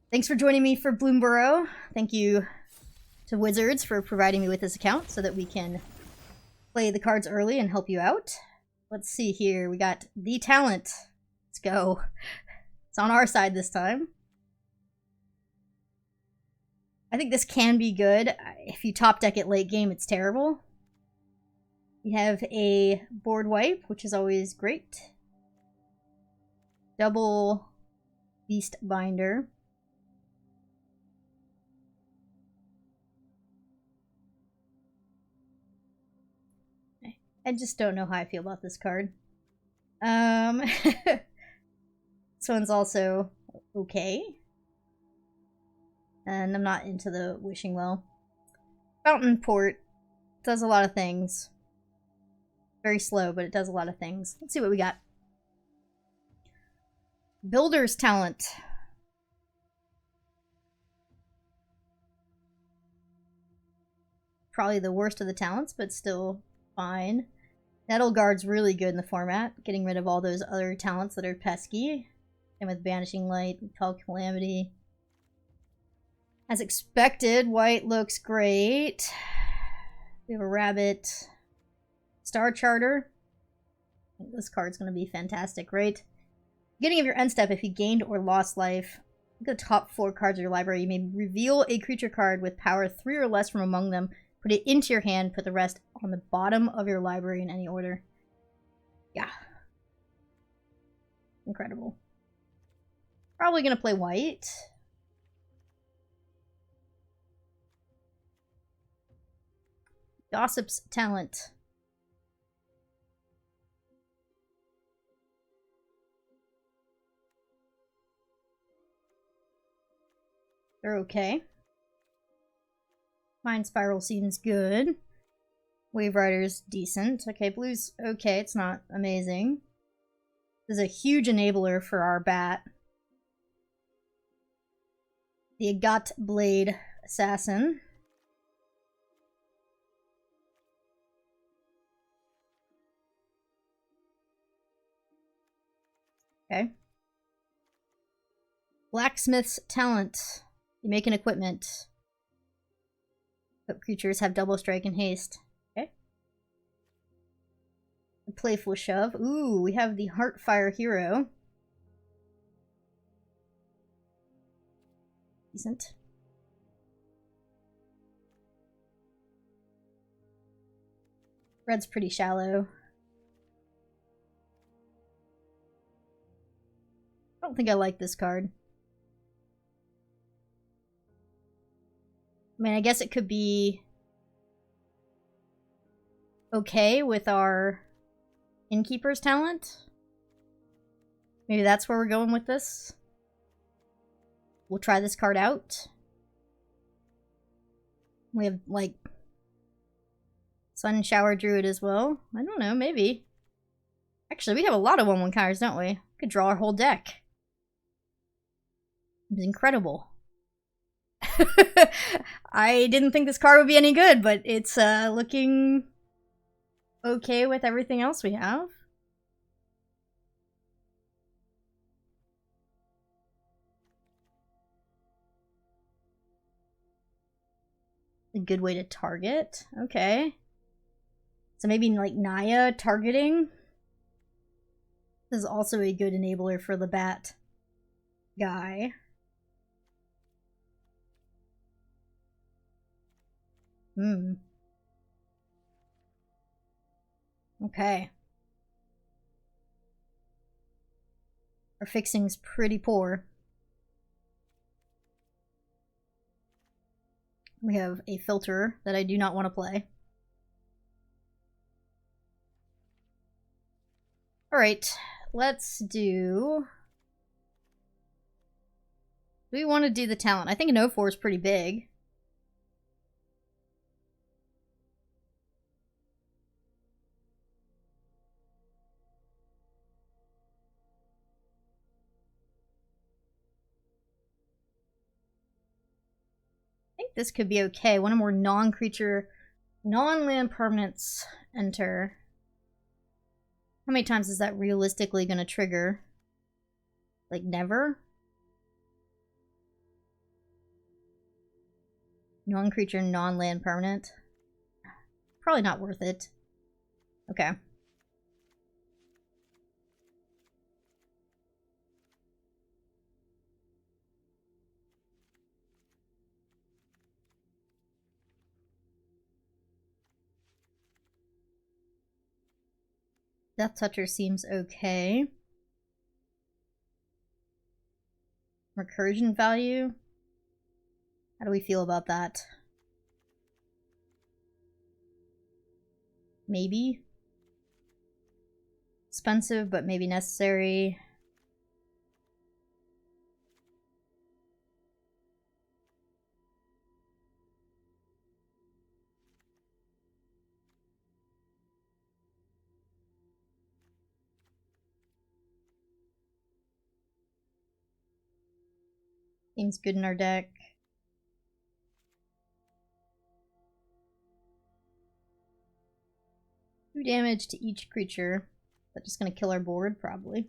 Thanks for joining me for Bloomburrow. Thank you to Wizards for providing me with this account so that we can play the cards early and help you out. Let's see here. We got the talent. Let's go. It's on our side this time. I think this can be good. If you top deck it late game, it's terrible. We have a board wipe, which is always great. Double Beast Binder. I just don't know how I feel about this card. This one's also okay. And I'm not into the Wishing Well. Fountain Port does a lot of things. Very slow, but it does a lot of things. Let's see what we got. Builder's Talent. Probably the worst of the talents, but still fine. Nettle Guard's really good in the format, getting rid of all those other talents that are pesky. And with Banishing Light, Repel Calamity. As expected, white looks great. We have a rabbit. Star Charter. I think this card's going to be fantastic, right? Beginning of your end step, if you gained or lost life, look at the top 4 cards of your library. You may reveal a creature card with power 3 or less from among them. Put it into your hand, put the rest on the bottom of your library in any order. Yeah. Incredible. Probably going to play white. Gossip's Talent. They're okay. Mind Spiral seems good. Wave Rider's decent. Okay, blue's okay. It's not amazing. This is a huge enabler for our bat. The Agat Blade Assassin. Okay. Blacksmith's Talent. You make an equipment. But creatures have double strike and haste. Okay. A Playful Shove. Ooh, we have the Heartfire Hero. Decent. Red's pretty shallow. I don't think I like this card. I mean, I guess it could be okay with our Innkeeper's Talent. Maybe that's where we're going with this. We'll try this card out. We have, like, Sun Shower Druid as well. I don't know, maybe. Actually, we have a lot of 1/1 cards, don't we? We could draw our whole deck. It's incredible. I didn't think this card would be any good, but it's looking okay with everything else we have. A good way to target. Okay. So maybe like Naya targeting. This is also a good enabler for the bat guy. Okay. Our fixing's pretty poor. We have a filter that I do not want to play. Alright, let's do... Do we want to do the talent? I think an 0/4 is pretty big. This could be okay. One or more non-creature, non-land permanents enter. How many times is that realistically going to trigger? Like, never? Non-creature, non-land permanent. Probably not worth it. Okay. Death Toucher seems okay. Recursion value? How do we feel about that? Maybe. Expensive, but maybe necessary. Seems good in our deck. Two damage to each creature. That's just gonna kill our board, probably.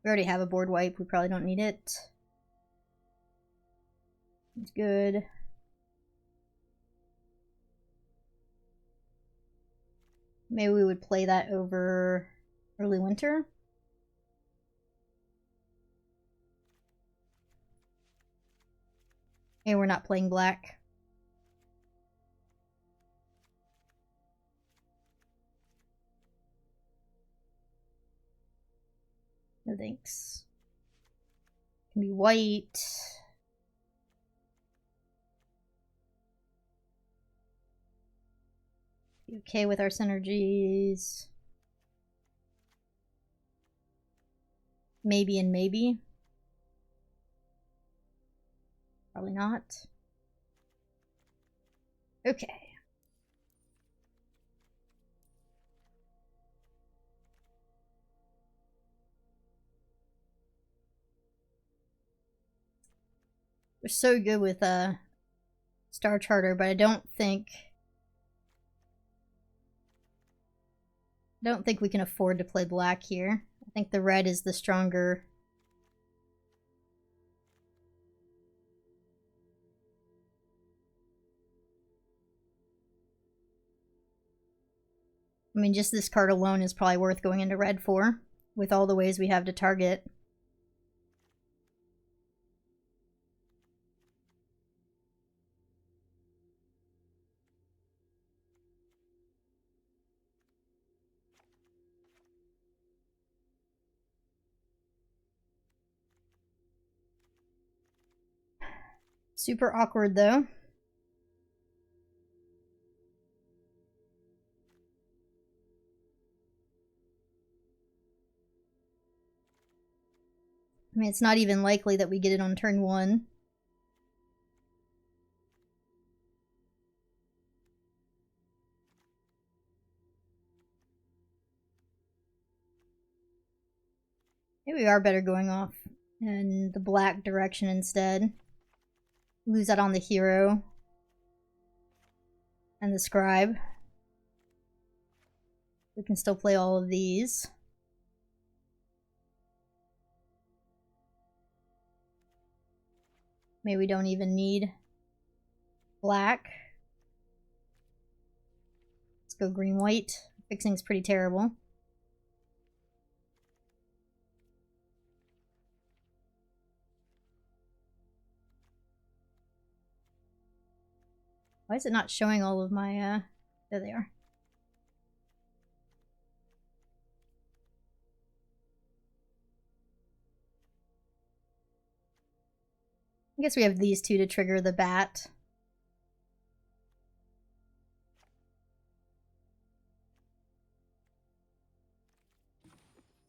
We already have a board wipe, we probably don't need it. It's good. Maybe we would play that over early winter. Hey, we're not playing black. No thanks. Can be white. Be okay with our synergies. Maybe and maybe. Probably not. Okay. We're so good with Star Charter, but I don't think we can afford to play black here. I think the red is the stronger. I mean, just this card alone is probably worth going into red for, with all the ways we have to target. Super awkward, though. I mean, it's not even likely that we get it on turn 1. Maybe we are better going off in the black direction instead. Lose out on the hero and the scribe. We can still play all of these. Maybe we don't even need black. Let's go green-white. Fixing's pretty terrible. Why is it not showing all of my, there they are. I guess we have these two to trigger the bat.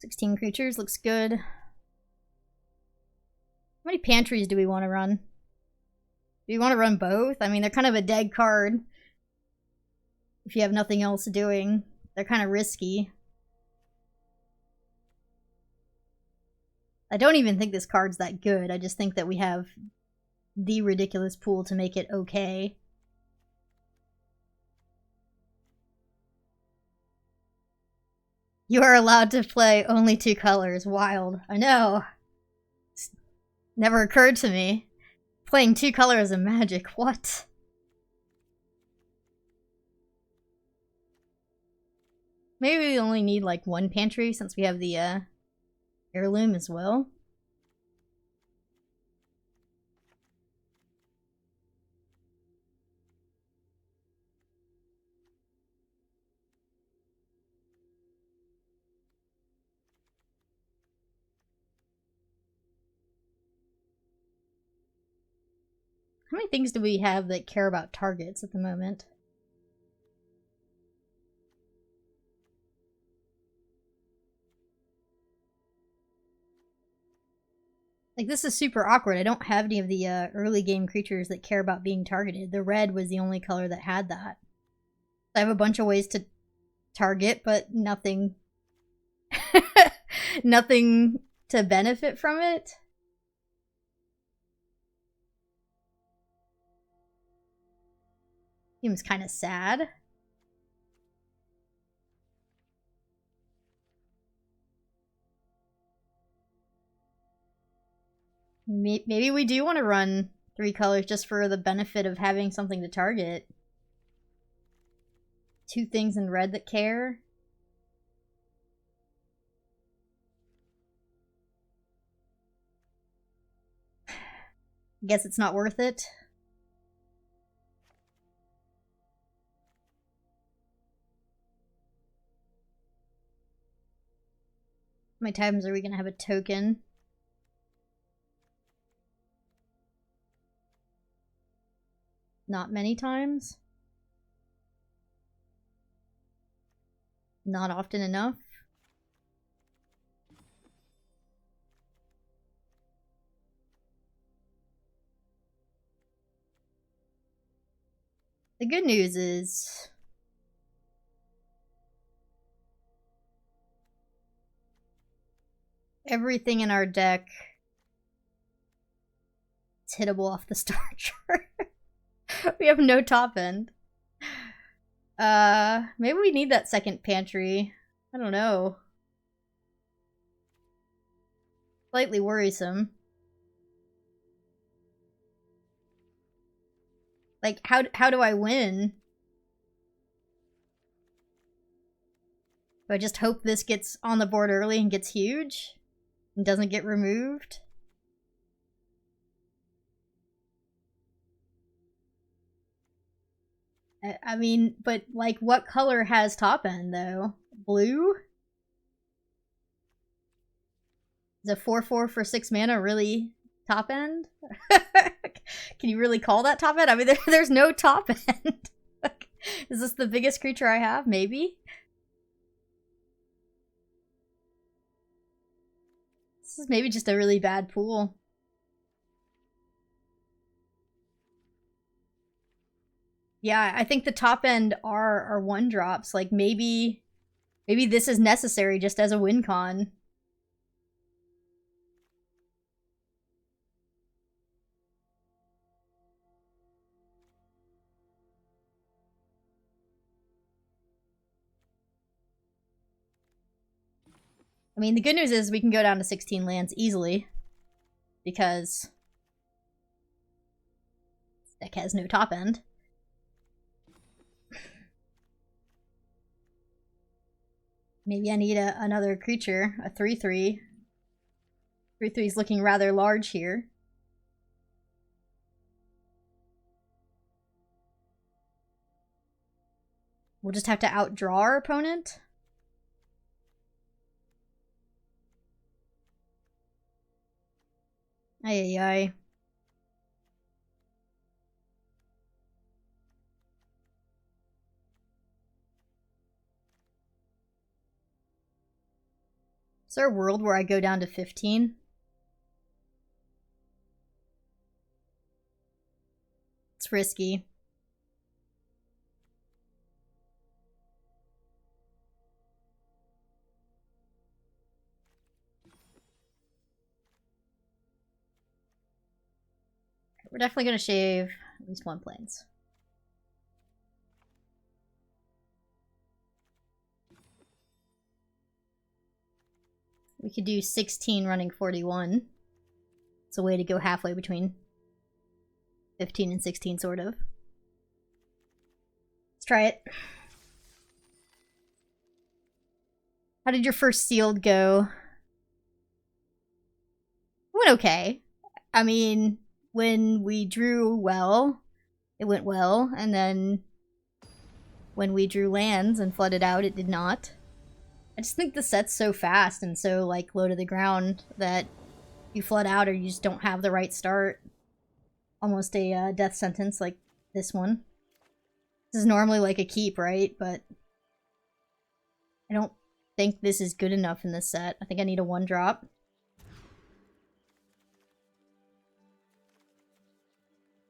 $16 creatures, looks good. How many pantries do we want to run? Do you want to run both? I mean, they're kind of a dead card. If you have nothing else doing, they're kind of risky. I don't even think this card's that good. I just think that we have the ridiculous pool to make it okay. You are allowed to play only 2 colors. Wild. I know. It's never occurred to me. Playing 2 colors of Magic. What? Maybe we only need like one pantry since we have the heirloom as well. How many things do we have that care about targets at the moment? Like, this is super awkward. I don't have any of the early game creatures that care about being targeted. The red was the only color that had that. I have a bunch of ways to target, but nothing... nothing to benefit from it. Seems kind of sad. Maybe we do want to run 3 colors just for the benefit of having something to target. 2 things in red that care. Guess it's not worth it. How many times are we gonna have a token? Not many times. Not often enough. The good news is everything in our deck is hittable off the star chart. We have no top end. Maybe we need that second pantry. I don't know. Slightly worrisome. Like, how do I win? Do I just hope this gets on the board early and gets huge? And doesn't get removed? I mean, but like, what color has top end though? Blue? Is a 4/4 for 6 mana really top end? Can you really call that top end? I mean, there's no top end. Is this the biggest creature I have? Maybe? This is maybe just a really bad pool. Yeah, I think the top end are 1-drops. Like, maybe this is necessary just as a win con. I mean, the good news is we can go down to 16 lands easily. Because this deck has no top end. Maybe I need another creature, a 3/3. 3/3 is looking rather large here. We'll just have to outdraw our opponent. Ay, ay, ay. Is there a world where I go down to 15? It's risky. We're definitely going to shave at least 1 plains. We could do 16 running 41. It's a way to go halfway between 15 and 16, sort of. Let's try it. How did your first sealed go? It went okay. I mean, when we drew well, it went well, and then when we drew lands and flooded out, it did not. I just think the set's so fast and so, like, low to the ground that you flood out or you just don't have the right start. Almost a death sentence like this one. This is normally like a keep, right? But I don't think this is good enough in this set. I think I need a 1-drop.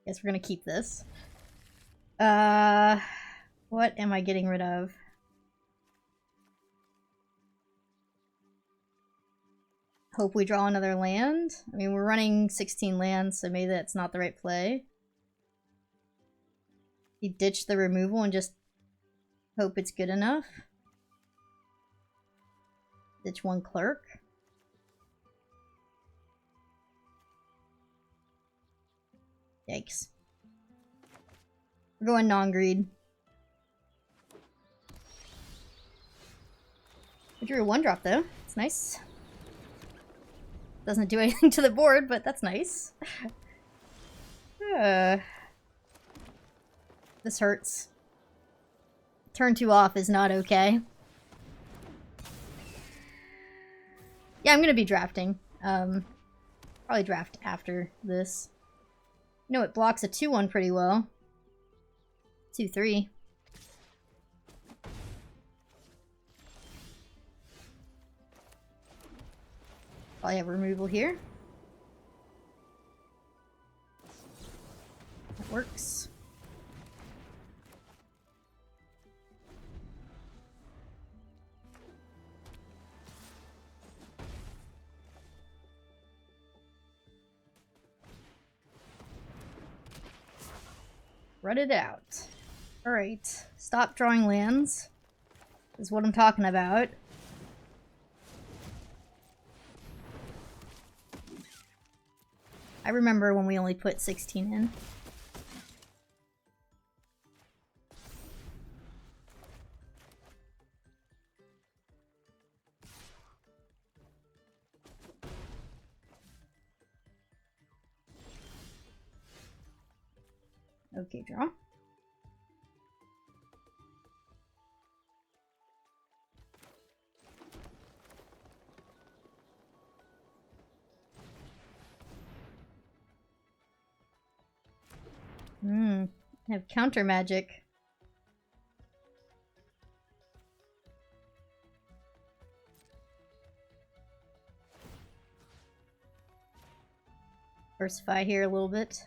Guess we're gonna keep this. What am I getting rid of? Hope we draw another land. I mean, we're running 16 lands, so maybe that's not the right play. You ditch the removal and just hope it's good enough. Ditch 1 clerk. Yikes. We're going non-greed. I drew a 1-drop though. It's nice. Doesn't do anything to the board, but that's nice. This hurts. Turn 2 off is not okay. Yeah, I'm gonna be drafting. Probably draft after this. You know, it blocks a 2-1 pretty well. 2-3. Probably have removal here. That works. Run it out. Alright. Stop drawing lands. Is what I'm talking about. I remember when we only put 16 in. Okay, draw. I have counter magic. Diversify here a little bit.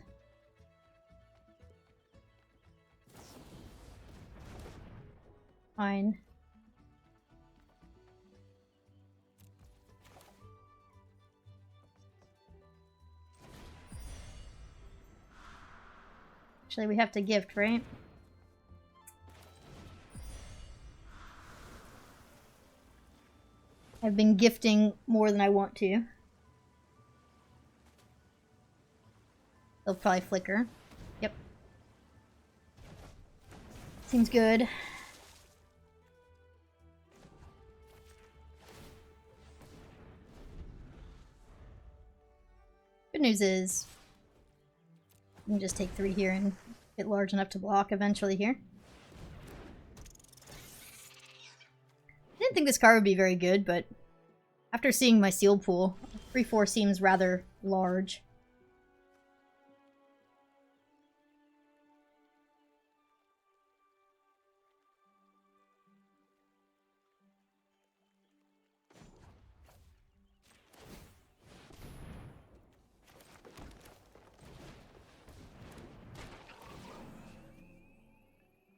Fine. Actually, we have to gift, right? I've been gifting more than I want to. They'll probably flicker. Yep. Seems good. Good news is we can just take 3 here and get large enough to block eventually here. I didn't think this card would be very good, but after seeing my sealed pool, 3-4 seems rather large.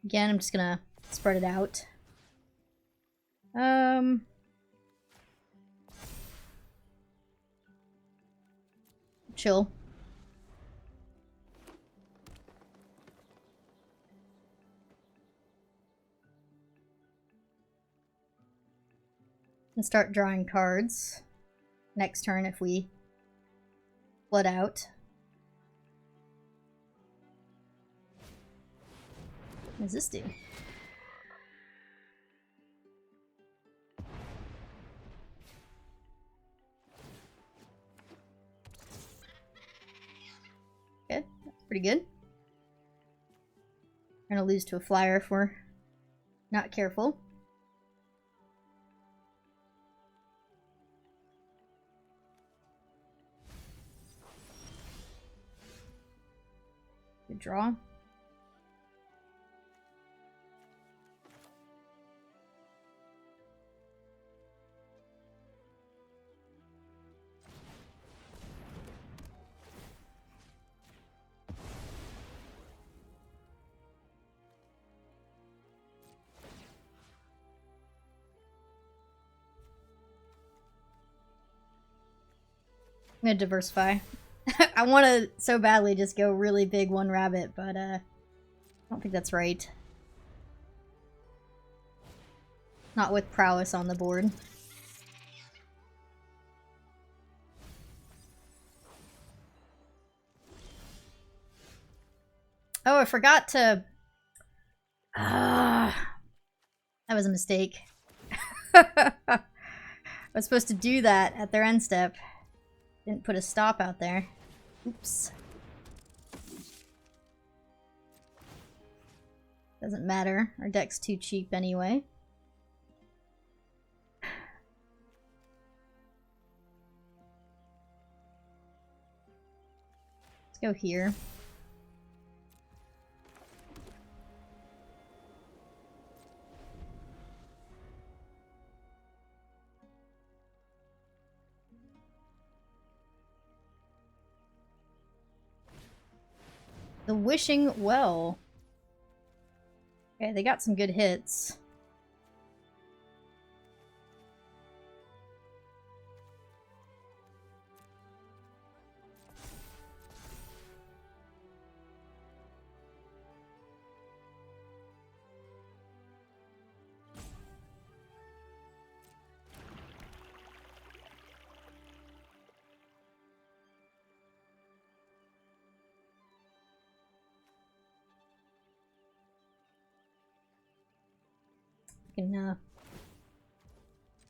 Again, I'm just gonna spread it out. Chill. And start drawing cards next turn if we flood out. What does this do? Pretty good. We're gonna lose to a flyer if we're not careful. Good draw. I'm gonna diversify. I want to so badly just go really big one rabbit, but I don't think that's right. Not with prowess on the board. Oh, I forgot to... that was a mistake. I was supposed to do that at their end step. Didn't put a stop out there. Oops. Doesn't matter. Our deck's too cheap anyway. Let's go here. The Wishing Well. Okay, they got some good hits.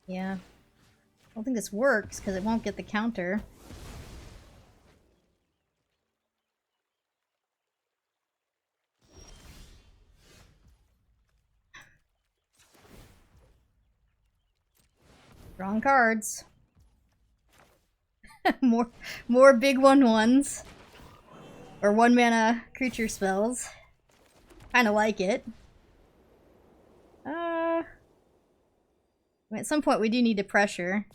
Yeah. I don't think this works because it won't get the counter. Wrong cards. more big 1/1s. Or 1-mana creature spells. Kinda like it. At some point we do need to pressure.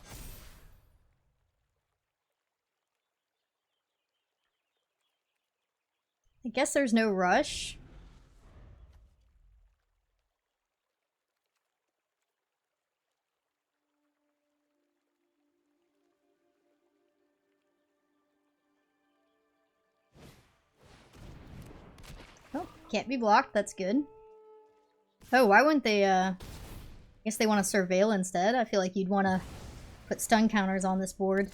I guess there's no rush. Oh, can't be blocked, that's good. Oh, why wouldn't they, I guess they want to surveil instead. I feel like you'd want to put stun counters on this board.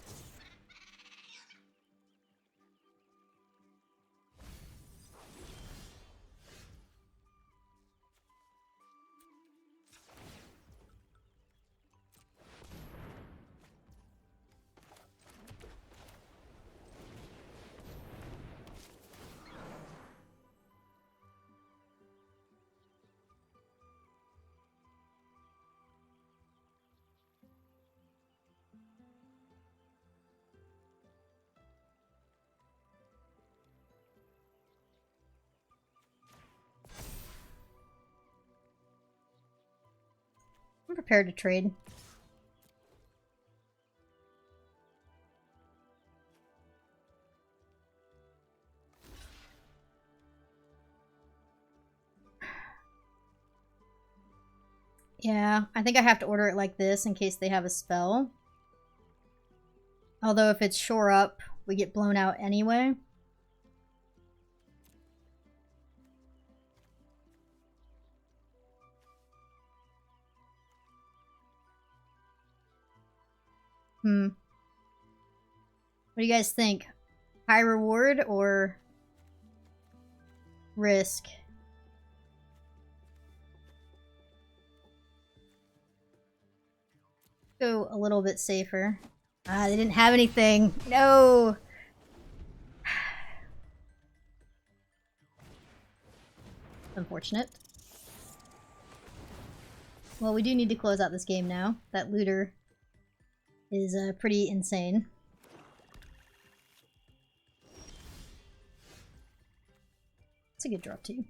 I'm prepared to trade. Yeah, I think I have to order it like this in case they have a spell. Although if it's shore up, we get blown out anyway. What do you guys think? High reward or risk? Go a little bit safer. Ah, they didn't have anything. No! Unfortunate. Well, we do need to close out this game now. That looter is pretty insane. It's a good drop too.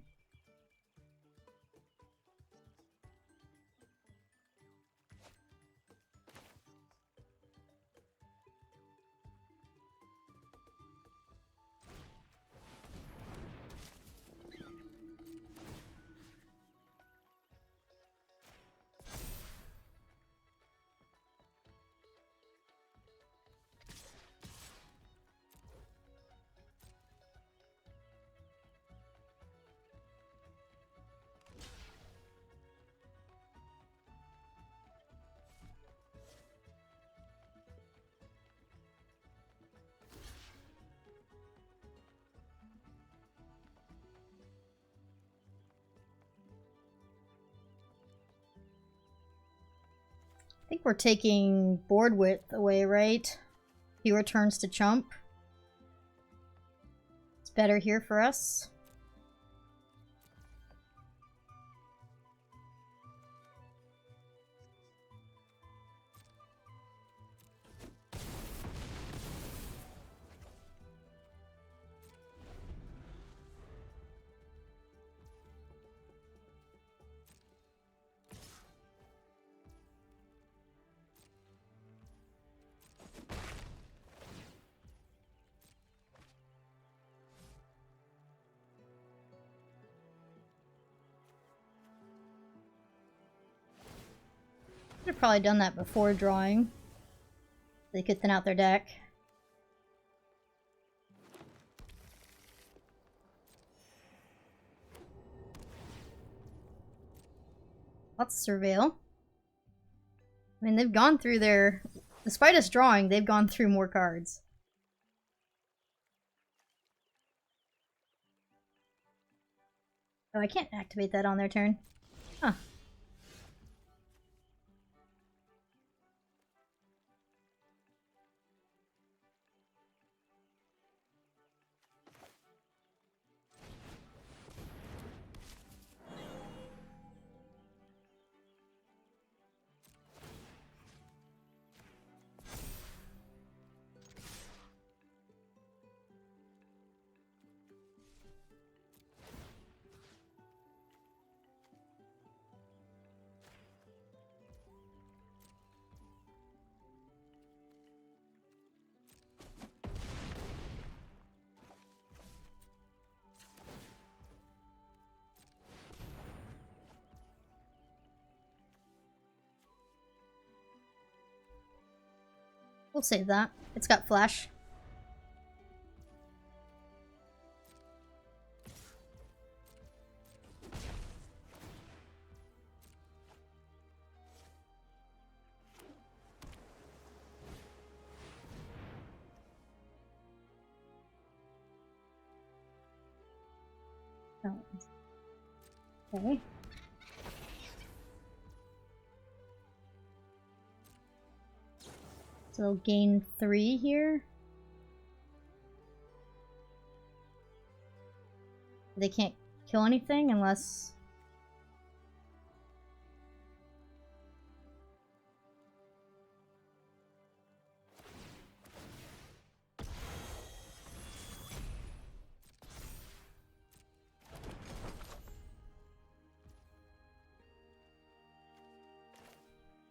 I think we're taking board width away, right? Fewer turns to chump. It's better here for us. Could have probably done that before drawing. They could thin out their deck. Lots of surveil. I mean, they've gone through their... Despite us drawing, they've gone through more cards. Oh, I can't activate that on their turn. Huh. We'll save that. It's got flash. Oh. Okay. So they'll gain 3 here. They can't kill anything unless...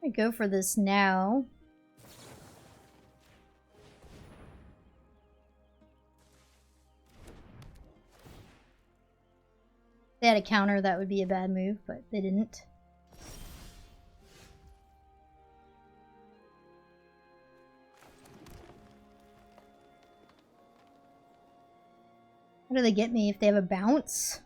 I go for this now. If they had a counter, that would be a bad move, but they didn't. How do they get me if they have a bounce?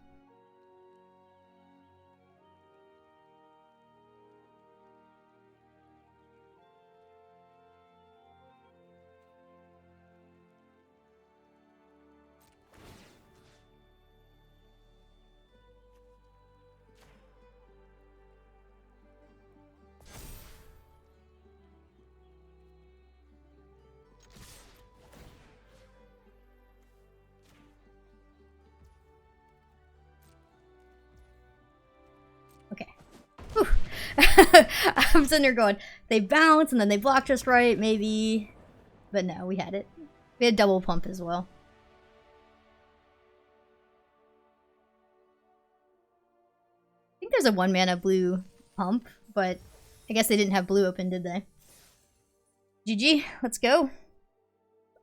I'm sitting there going, they bounce and then they block just right, maybe. But no, we had it. We had double pump as well. I think there's a 1-mana blue pump, but I guess they didn't have blue open, did they? GG, let's go.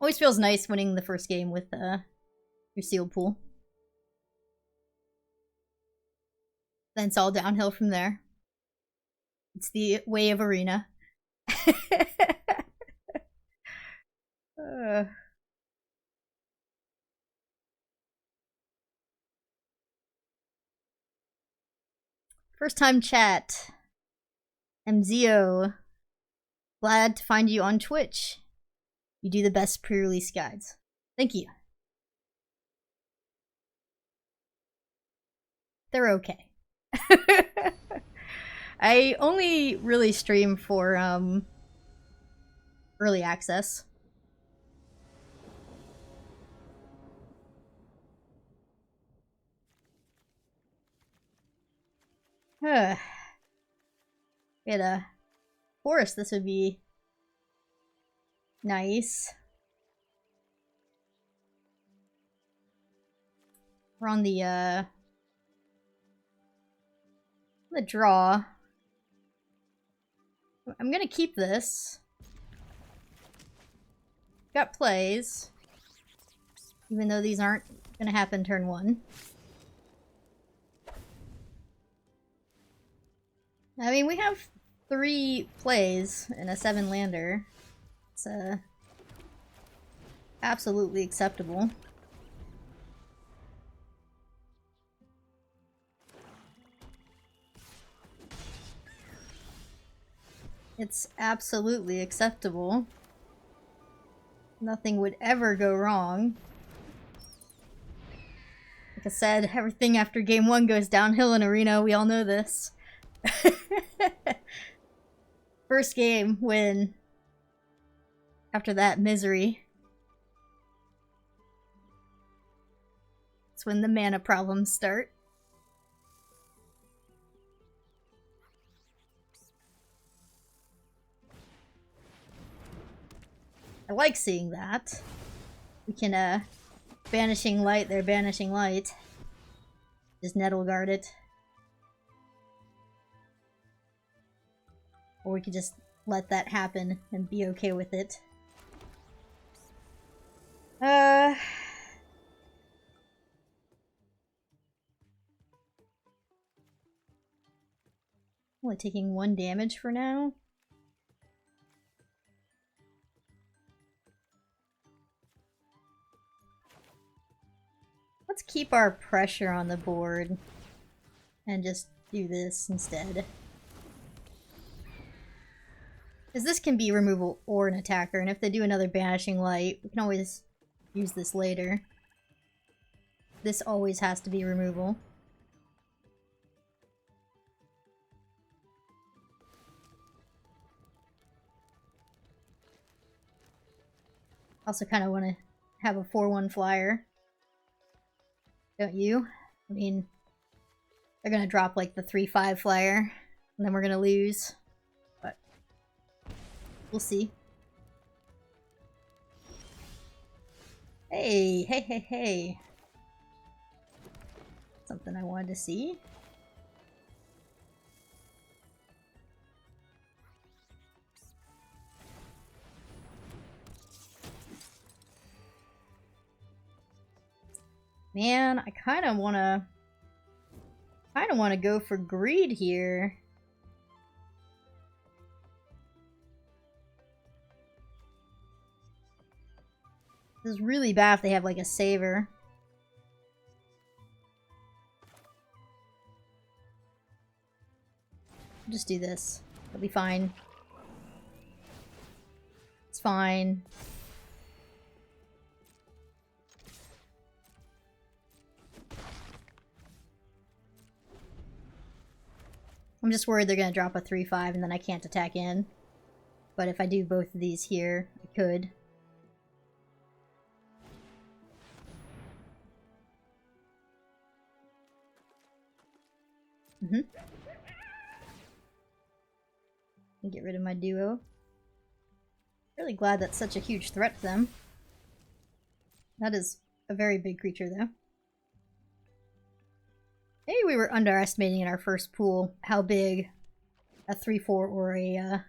Always feels nice winning the first game with your sealed pool. Then it's all downhill from there. It's the way of Arena. First time chat. MZO. Glad to find you on Twitch. You do the best pre-release guides. Thank you. They're okay. I only really stream for early access. We had a forest. This would be nice. We're on the draw. I'm gonna keep this. Got plays. Even though these aren't gonna happen turn 1. I mean, we have 3 plays in a 7-lander. It's absolutely acceptable. It's absolutely acceptable. Nothing would ever go wrong. Like I said, everything after game 1 goes downhill in Arena. We all know this. First game win. After that, misery. It's when the mana problems start. I like seeing that. We can, Banishing Light, they're Banishing Light. Just Nettle Guard it. Or we could just let that happen and be okay with it. Only taking 1 damage for now. Let's keep our pressure on the board and just do this instead. Because this can be removal or an attacker, and if they do another Banishing Light, we can always use this later. This always has to be removal. Also kind of want to have a 4/1 flyer. Don't you? I mean, they're gonna drop like the 3/5 flyer, and then we're gonna lose. But we'll see. Hey, hey, hey, hey. Something I wanted to see. Man, I kind of want to go for greed here. This is really bad if they have like a saver. I'll just do this. It'll be fine. It's fine. I'm just worried they're going to drop a 3/5 and then I can't attack in. But if I do both of these here, I could. And get rid of my duo. Really glad that's such a huge threat to them. That is a very big creature, though. Maybe we were underestimating in our first pool how big a 3-4 or a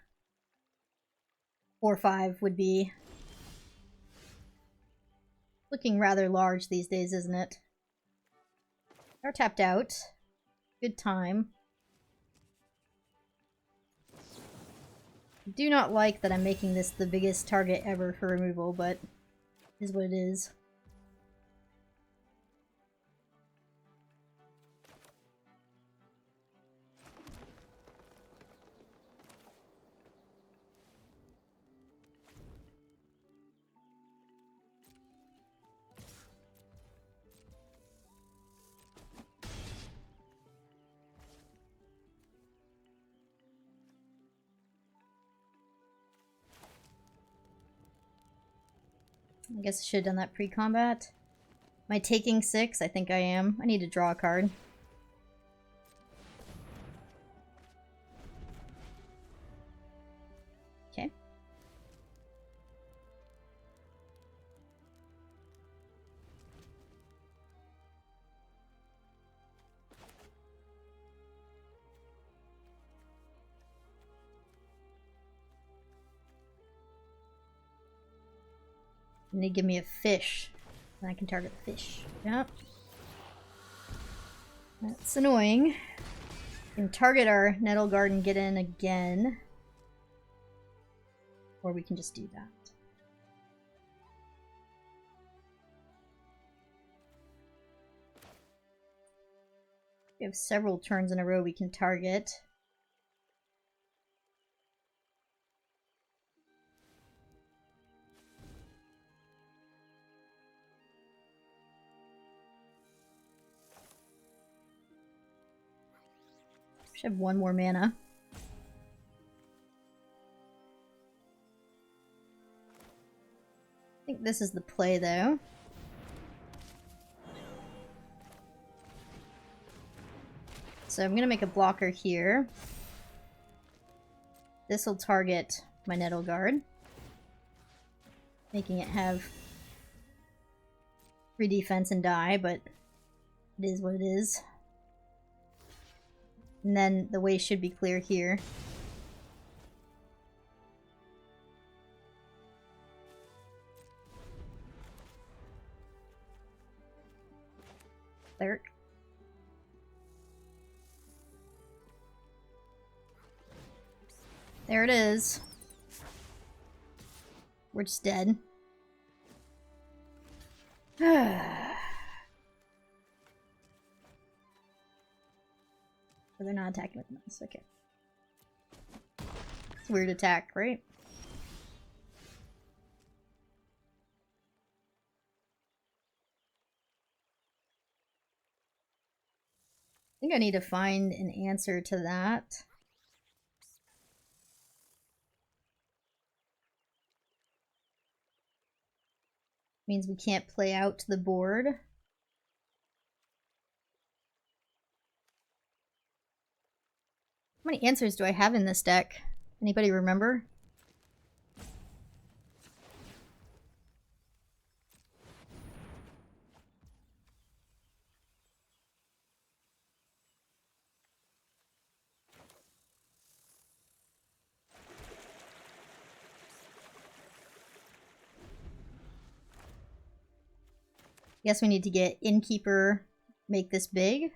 4-5 would be. Looking rather large these days, isn't it? They're tapped out. Good time. I do not like that I'm making this the biggest target ever for removal, but it is what it is. I guess I should have done that pre-combat. Am I taking 6? I think I am. I need to draw a card. Okay. And they give me a fish. And I can target the fish. Yep. That's annoying. We can target our Nettle Guard and get in again. Or we can just do that. We have several turns in a row we can target. Should have one more mana. I think this is the play, though. So I'm gonna make a blocker here. This will target my Nettle Guard, making it have 3 defense and die, but it is what it is. And then the way should be clear here. Cleric. There it is. We're just dead. They're not attacking with mouse. Okay. It's a weird attack, right? I think I need to find an answer to that. Means we can't play out to the board. How many answers do I have in this deck? Anybody remember? Guess we need to get Innkeeper, make this big.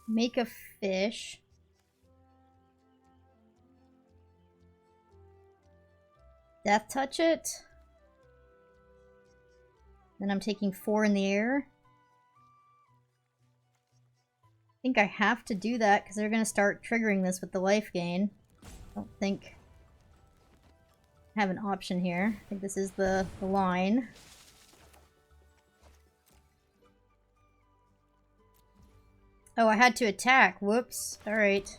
Make a fish. Death touch it. Then I'm taking 4 in the air. think I have to do that because they're going to start triggering this with the life gain. I don't think I have an option here. I think this is the line. Oh, I had to attack. Whoops. Alright.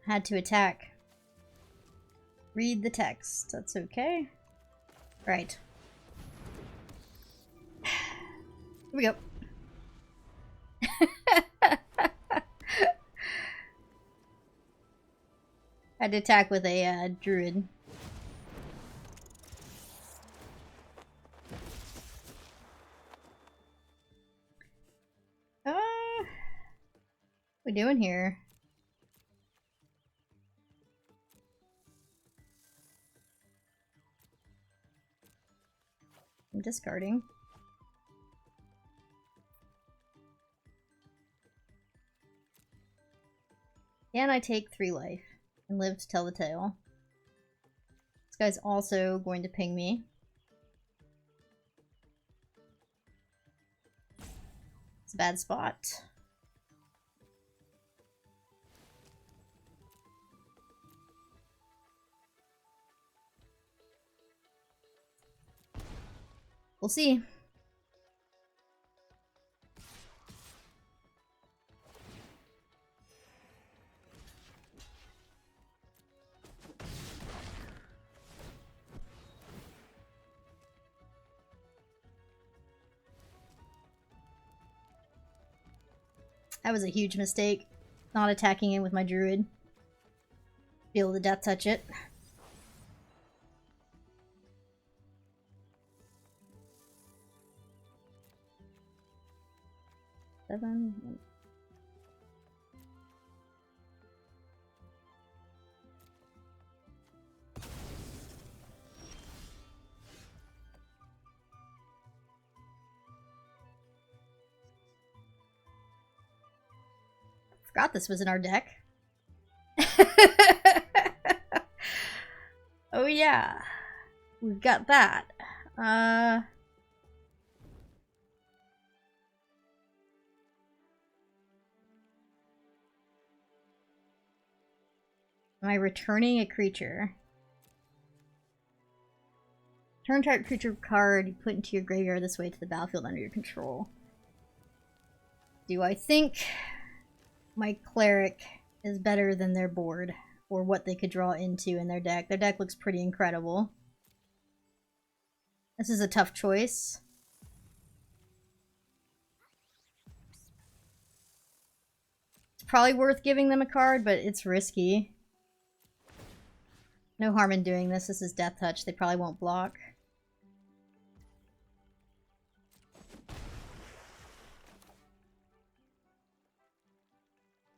Had to attack. Read the text. That's okay. Right. Here we go. Had to attack with a druid. What are we doing here? I'm discarding. Can I take 3 life and live to tell the tale? This guy's also going to ping me. It's a bad spot. We'll see. That was a huge mistake. Not attacking him with my druid. Be able to death touch it. Seven. Forgot this was in our deck. Oh yeah. We've got that. Am I returning a creature? Turn target creature card you put into your graveyard this way to the battlefield under your control. Do I think my cleric is better than their board, or what they could draw into in their deck? Their deck looks pretty incredible. This is a tough choice. It's probably worth giving them a card, but it's risky. No harm in doing this. This is Death Touch. They probably won't block.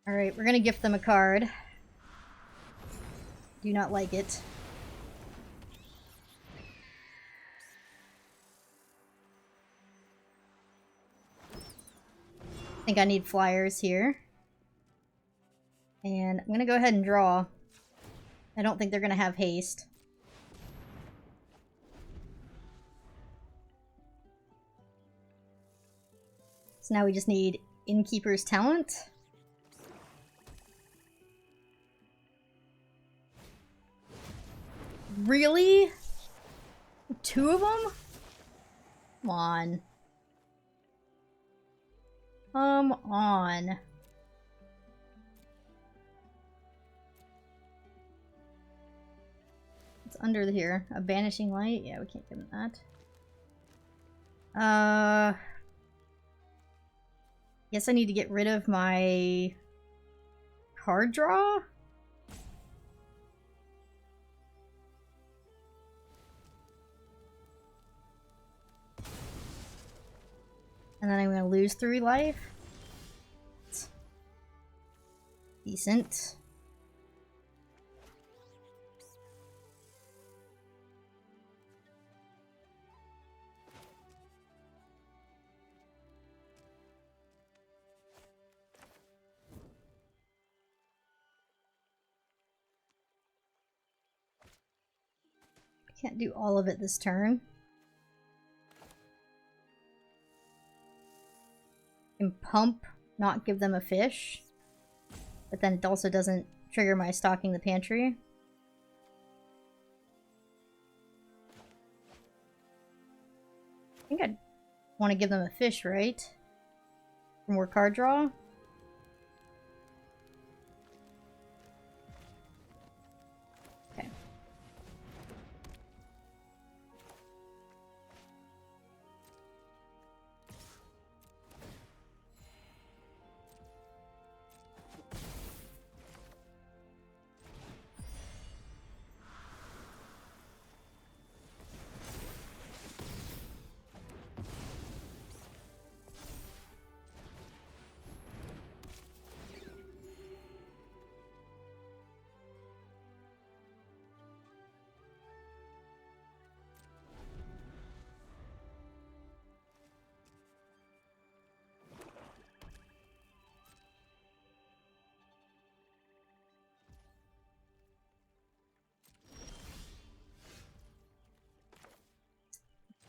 Alright, we're gonna gift them a card. Do not like it. I think I need flyers here. And I'm gonna go ahead and draw. I don't think they're gonna have haste. So now we just need Innkeeper's Talent. Really? 2 of them? Come on. Come on. It's under here. A Banishing Light? Yeah, we can't give him that. Guess I need to get rid of my card draw? And then I'm going to lose 3 life. Decent. Can't do all of it this turn. can pump, not give them a fish. But then it also doesn't trigger my stocking the pantry. I think I'd want to give them a fish, right? For more card draw. Okay.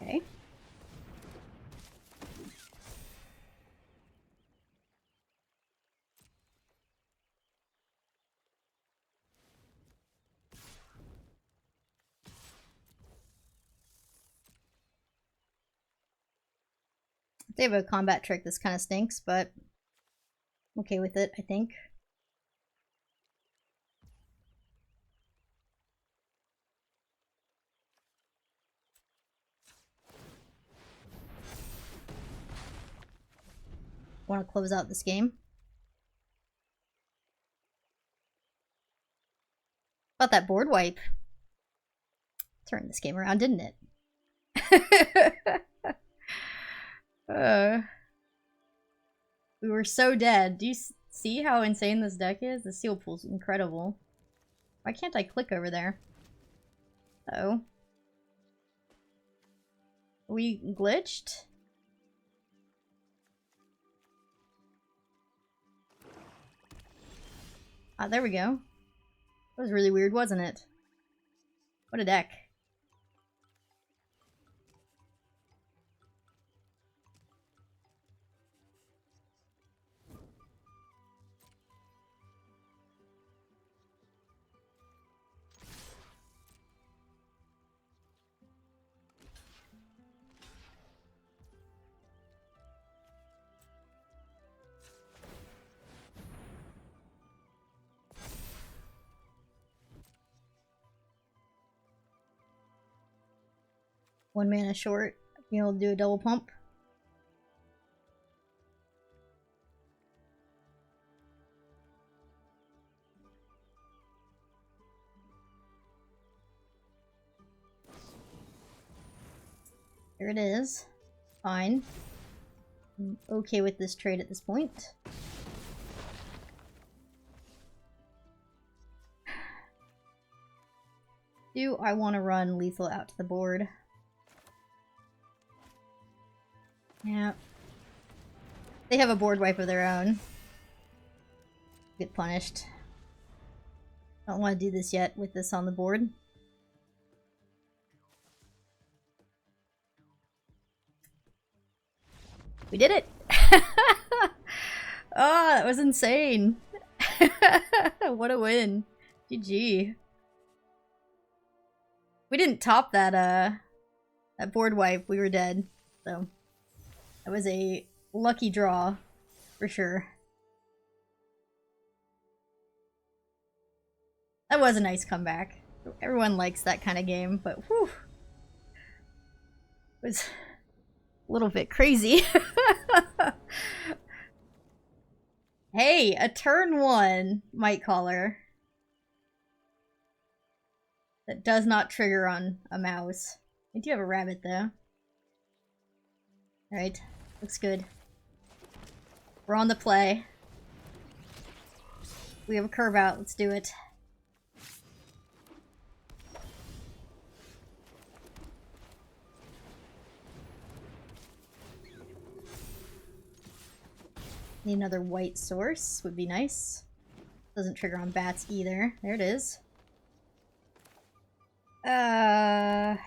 Okay. They have a combat trick this kind of stinks, but I'm okay with it, I think. Want to close out this game. About that board wipe. Turned this game around, didn't it? We were so dead. Do you see how insane this deck is? The seal pool's incredible. Why can't I click over there? Uh-oh. Are we glitched? Ah, there we go. That was really weird, wasn't it? What a deck. One mana short. Being able to do a double pump. There it is. Fine. I'm okay with this trade at this point. Do I want to run lethal out to the board? Yeah. They have a board wipe of their own. Get punished. Don't want to do this yet with this on the board. We did it! Oh, that was insane. What a win. GG. We didn't top that that board wipe, we were dead. So that was a lucky draw for sure. That was a nice comeback. Everyone likes that kind of game, but whew. It was a little bit crazy. Hey, a turn 1 Might Caller. That does not trigger on a mouse. I do have a rabbit though. Alright, looks good. We're on the play. We have a curve out, let's do it. Need another white source, would be nice. Doesn't trigger on bats either. There it is. Yeah.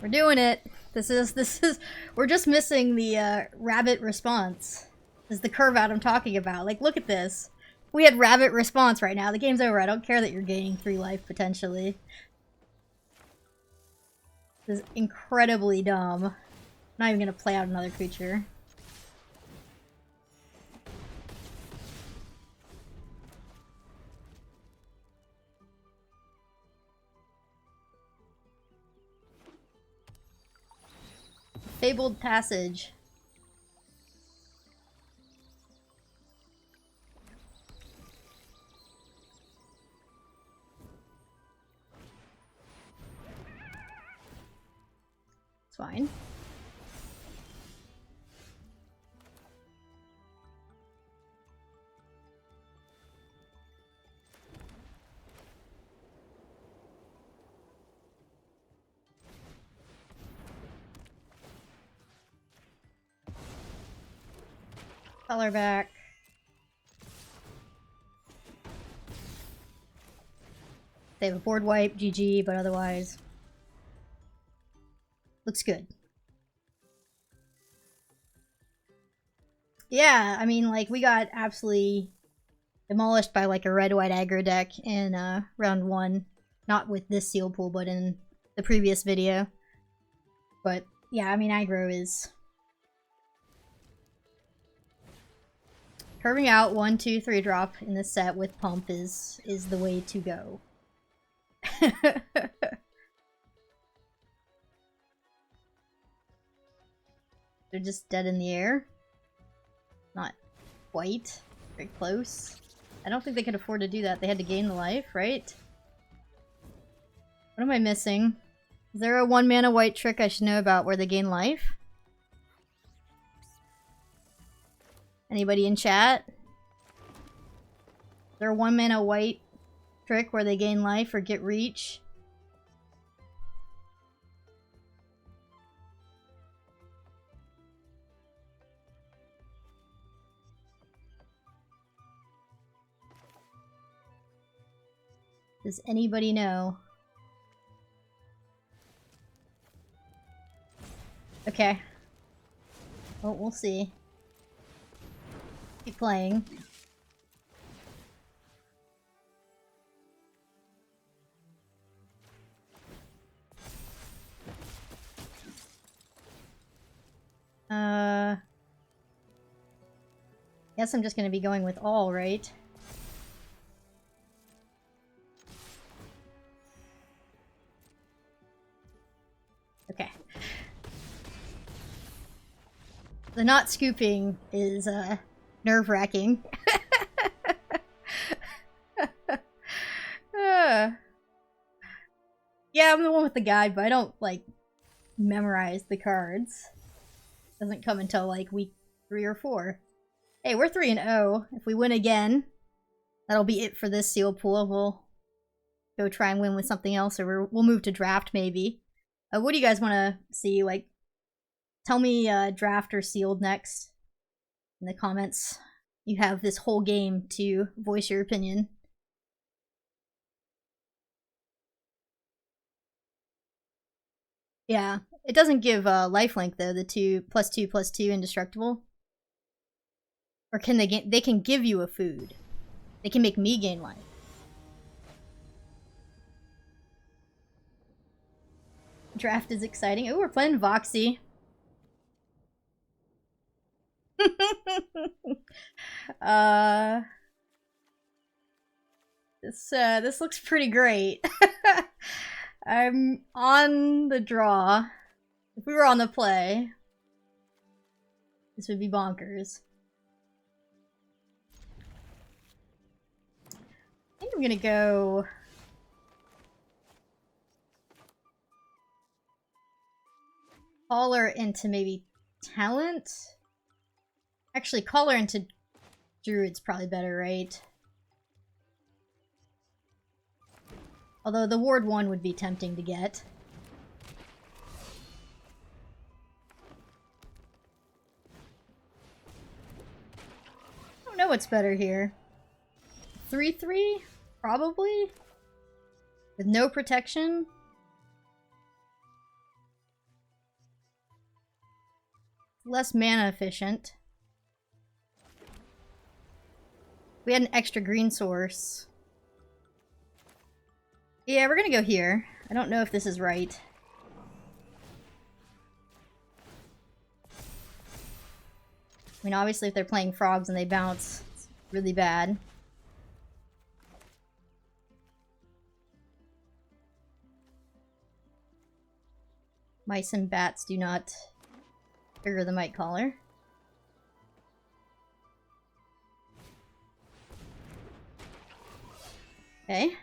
We're doing it. This is, we're just missing the rabbit response. This is the curve out I'm talking about. Like, look at this. We had rabbit response right now. The game's over. I don't care that you're gaining 3 life, potentially. This is incredibly dumb. I'm not even gonna play out another creature. Fabled Passage. It's fine. Color back. They have a board wipe, GG, but otherwise looks good. Yeah, I mean, like, we got absolutely demolished by, like, a red-white aggro deck in round 1. Not with this seal pool, but in the previous video. But, yeah, I mean, aggro is... Curving out 1, 2, 3 drop in this set with pump is the way to go. They're just dead in the air. Not quite. Very close. I don't think they could afford to do that. They had to gain the life, right? What am I missing? Is there a 1 mana white trick I should know about where they gain life? Anybody in chat? Is there a 1 mana white trick where they gain life or get reach? Does anybody know? Okay. Well, we'll see. Keep playing. Guess I'm just gonna be going with all, right? Okay. The not scooping is, nerve-wracking. Yeah, I'm the one with the guide, but I don't, like, memorize the cards. Doesn't come until, like, week 3 or 4. Hey, we're 3-0. If we win again, that'll be it for this seal pool. We'll go try and win with something else, or we'll move to draft, maybe. What do you guys want to see? Like, tell me draft or sealed next in the comments. You have this whole game to voice your opinion. Yeah, it doesn't give lifelink though, the 2+2/+2 indestructible. Or can they get? They can give you a food. They can make me gain life. Draft is exciting. Oh, we're playing Voxy. This looks pretty great. I'm on the draw. If we were on the play, this would be bonkers. I think I'm gonna go... Caller into maybe Talent? Actually, Caller into Druid's probably better, right? Although the Ward 1 would be tempting to get. I don't know what's better here. 3/3? Probably? With no protection? Less mana efficient. We had an extra green source. Yeah, we're gonna go here. I don't know if this is right. I mean, obviously if they're playing frogs and they bounce, it's really bad. Mice and bats do not trigger the Might Caller. Okay.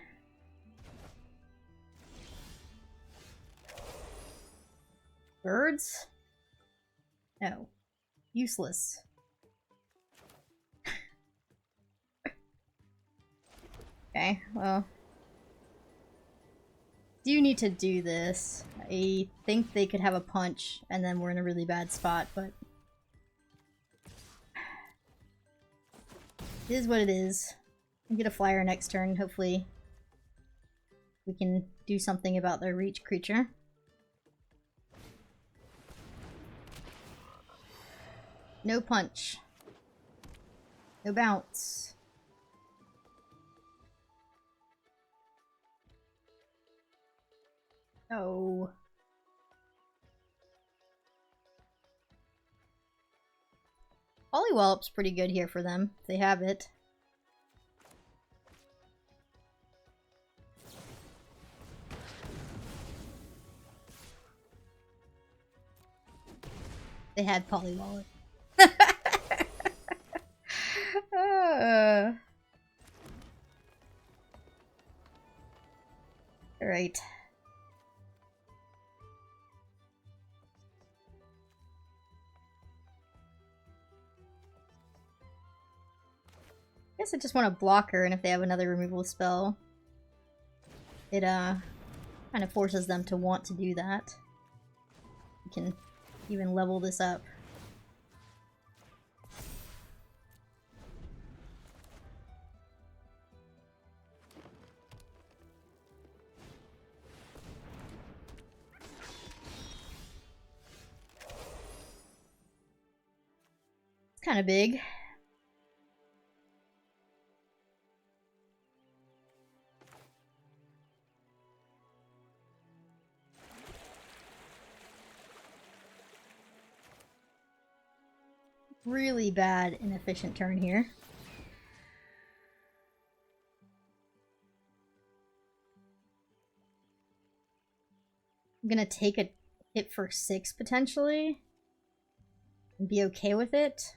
Birds? No. Useless. Okay, well. Do need to do this. I think they could have a punch, and then we're in a really bad spot, but... It is what it is. We'll get a flyer next turn, hopefully. We can do something about their reach creature. No punch. No bounce. Oh. Polywallop's pretty good here for them, if they have it. They had Polywallop. Alright. I guess I just want to block her, and if they have another removal spell, it kind of forces them to want to do that. We can even level this up. It's kind of big. Really bad, inefficient turn here. I'm gonna take a hit for 6 potentially and be okay with it.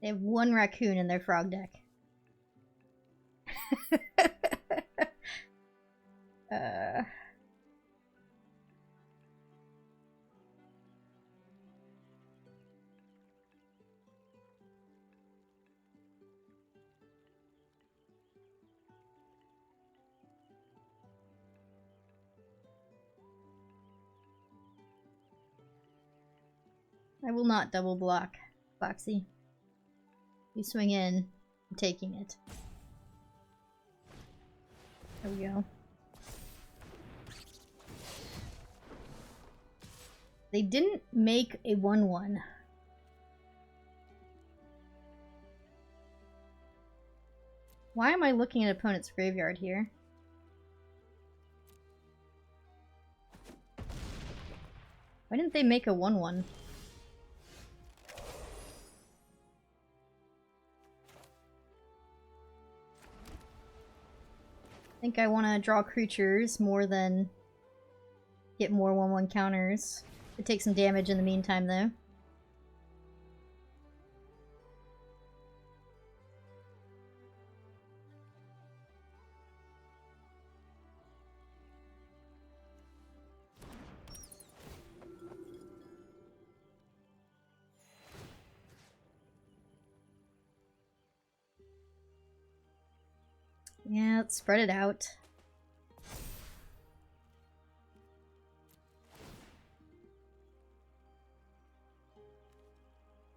They have 1 raccoon in their frog deck. I will not double block, Foxy. You swing in, I'm taking it. There we go. They didn't make a 1/1. Why am I looking at opponent's graveyard here? Why didn't they make a 1/1? I think I want to draw creatures more than get more 1/1 counters. It takes some damage in the meantime, though. Yeah, let's spread it out.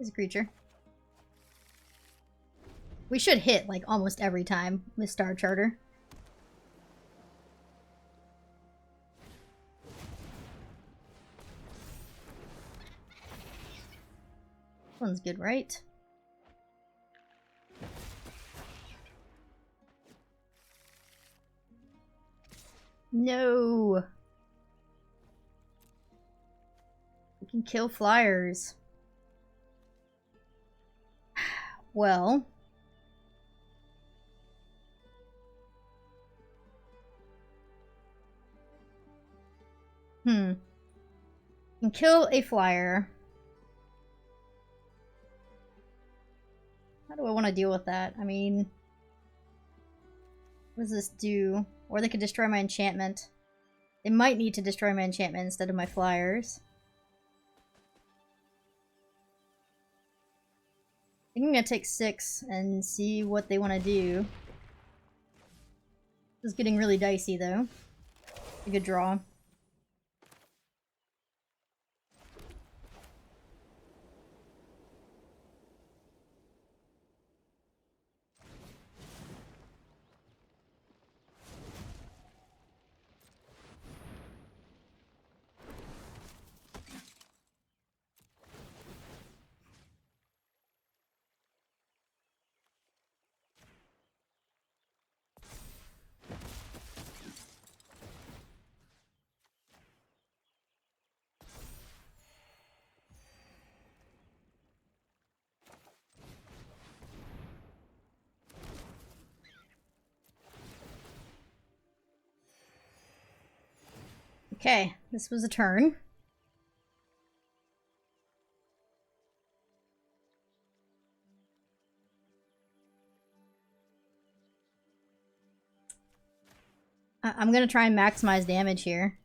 He's a creature. We should hit, like, almost every time with Star Charter. This one's good, right? No! We can kill flyers. Well... You can kill a flyer. How do I want to deal with that? I mean... What does this do? Or they could destroy my enchantment. They might need to destroy my enchantment instead of my flyers. I think I'm gonna take 6 and see what they want to do. This is getting really dicey, though. A good draw. Okay, this was a turn. I'm gonna try and maximize damage here.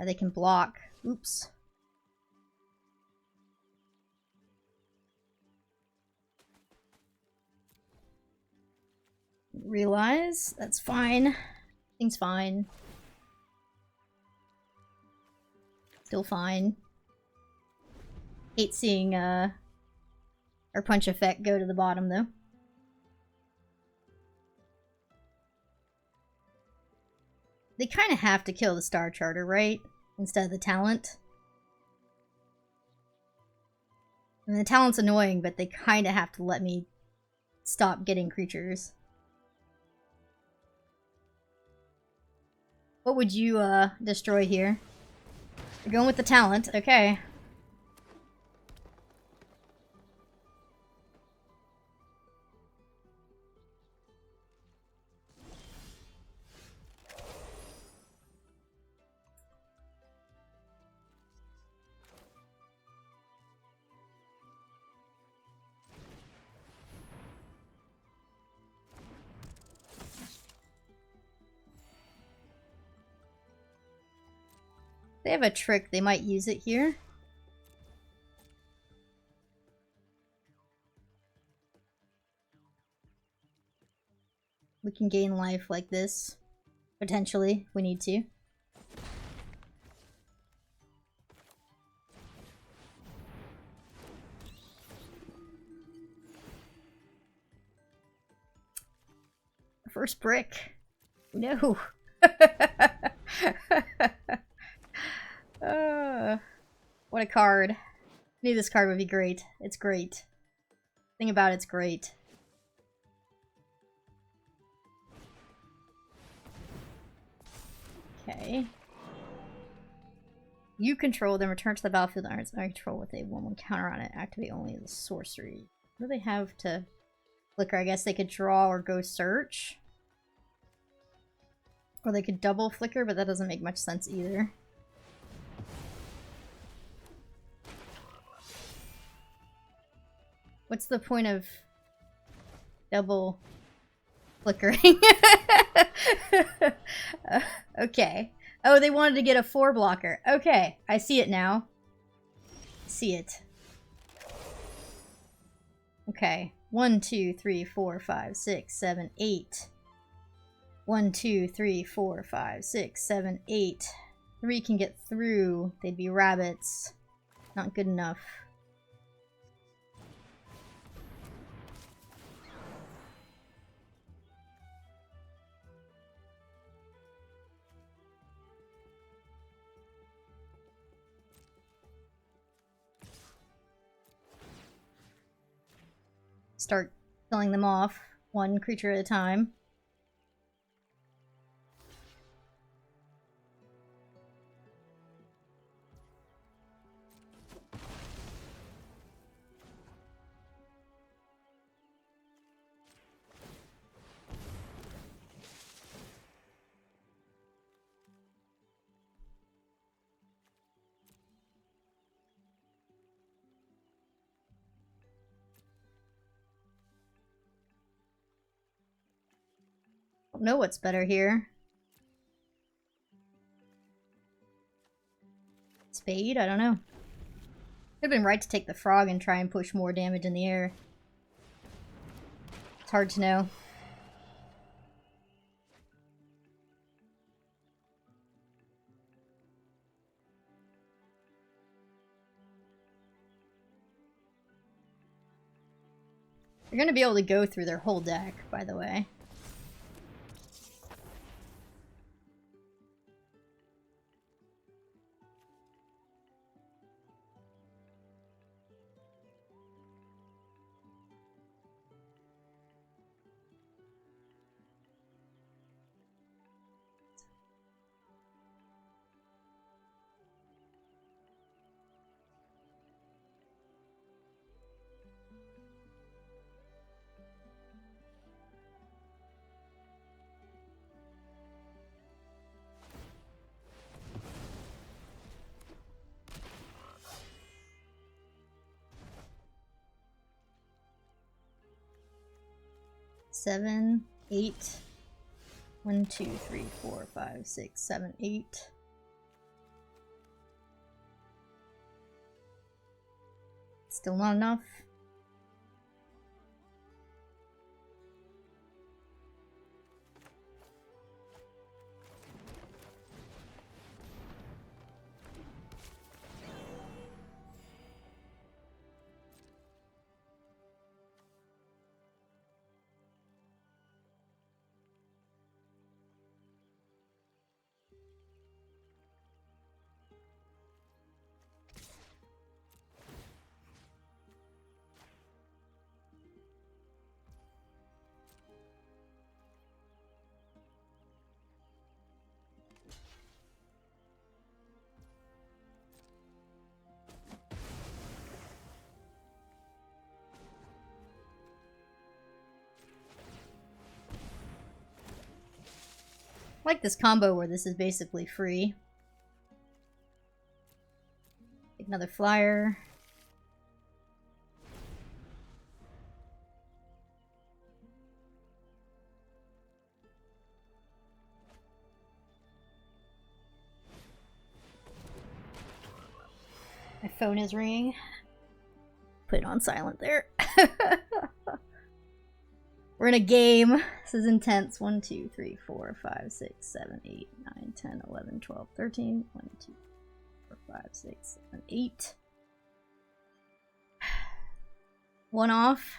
They can block. Oops. Realize that's fine. Things fine. Still fine. Hate seeing our punch effect go to the bottom though. They kind of have to kill the Star Charter, right? Instead of the talent. I mean, the talent's annoying, but they kind of have to let me stop getting creatures. What would you destroy here? You're going with the talent, okay. They have a trick, they might use it here. We can gain life like this, potentially, if we need to. First brick. No. What a card. I knew this card would be great. It's great. Thing about it's great. Okay. You control, then return to the battlefield. I control with a 1/1 counter on it. Activate only as a sorcery. What do they have to flicker? I guess they could draw or go search. Or they could double flicker, but that doesn't make much sense either. What's the point of double flickering? Okay. Oh, they wanted to get a 4 blocker. Okay, I see it now. See it. Okay. 1, 2, 3, 4, 5, 6, 7, 8. 1, 2, 3, 4, 5, 6, 7, 8. 3 can get through, they'd be rabbits. Not good enough. Start killing them off, one creature at a time. Don't know what's better here. Spade? I don't know. Could have been right to take the frog and try and push more damage in the air. It's hard to know. You're gonna be able to go through their whole deck, by the way. Seven, 8. 1, 2, 3, 4, 5, 6, 7, 8. Still not enough. I like this combo where this is basically free. Take another flyer. My phone is ringing. Put it on silent there. We're in a game. This is intense. 1, 2, 3, 4, 5, 6, 7, 8, 9, 10, 11, 12, 13. 1, 2, 4, 5, 6, 7, 8. One off.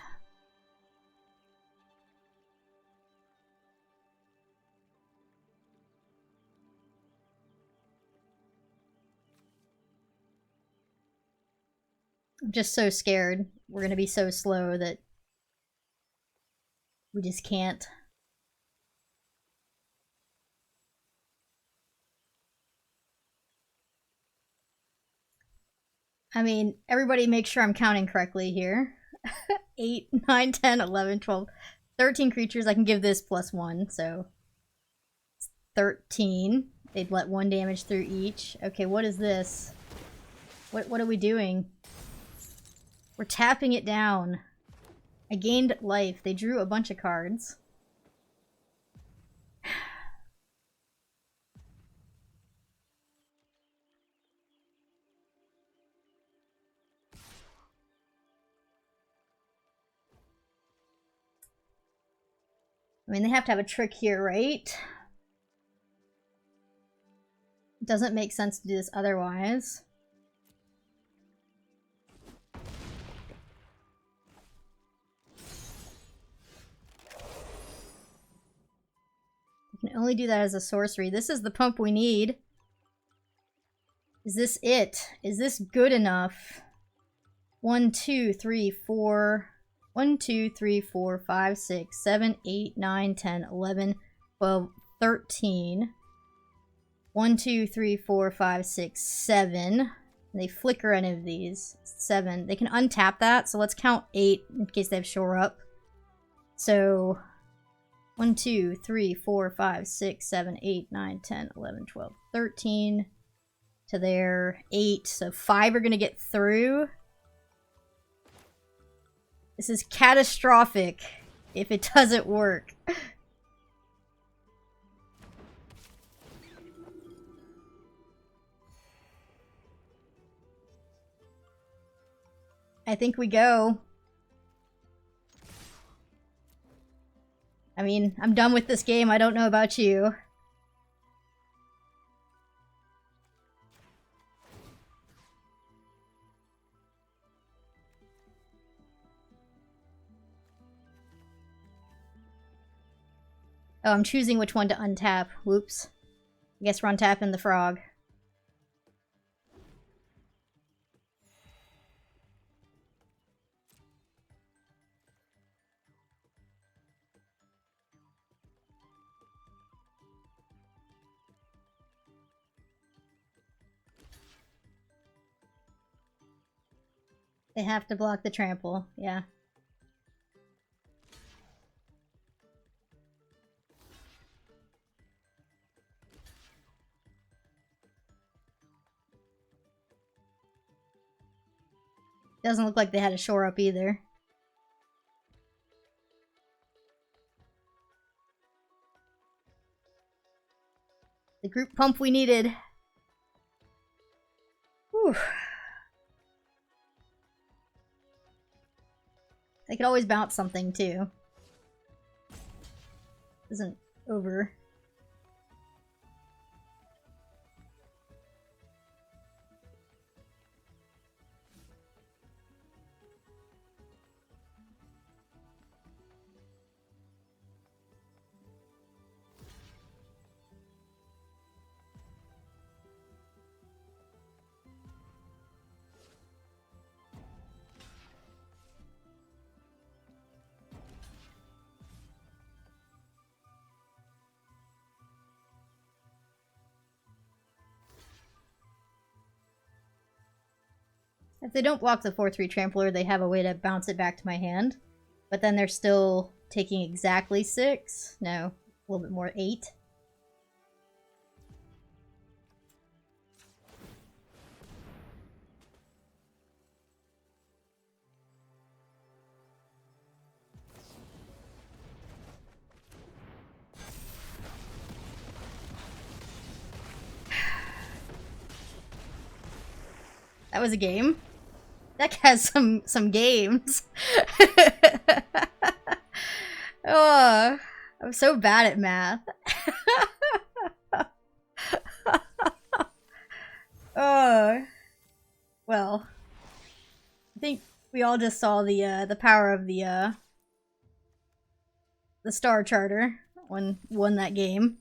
I'm just so scared. We're gonna be so slow that we just can't. I mean, everybody make sure I'm counting correctly here. 8, 9, 10, 11, 12, 13 creatures. I can give this +1, so 13. They'd let 1 damage through each. Okay, what is this? What are we doing? We're tapping it down. I gained life. They drew a bunch of cards. I mean, they have to have a trick here, right? It doesn't make sense to do this otherwise. You can only do that as a sorcery. This is the pump we need. Is this it? Is this good enough? 1, 2, 3, 4. 1, 2, 3, 4, 5, 6, 7, 8, 9, 10, 11, 12, 13. 1, 2, 3, 4, 5, 6, 7. They flicker any of these. 7. They can untap that, so let's count 8 in case they have shore up. So 1, 2, 3, 4, 5, 6, 7, 8, 9, 10, 11, 12, 13 to their 8. So 5 are going to get through. This is catastrophic if it doesn't work. I think we go. I mean, I'm done with this game. I don't know about you. Oh, I'm choosing which one to untap. Whoops. I guess we're untapping the frog. They have to block the trample, yeah. Doesn't look like they had a shore up either. The group pump we needed. Whew. They could always bounce something too. Isn't over. If they don't block the 4/3 trampler, they have a way to bounce it back to my hand. But then they're still taking exactly 6. No, a little bit more, 8. That was a game. Deck has some games. Oh, I'm so bad at math. Oh, well, I think we all just saw the power of the Star Charter when won that game.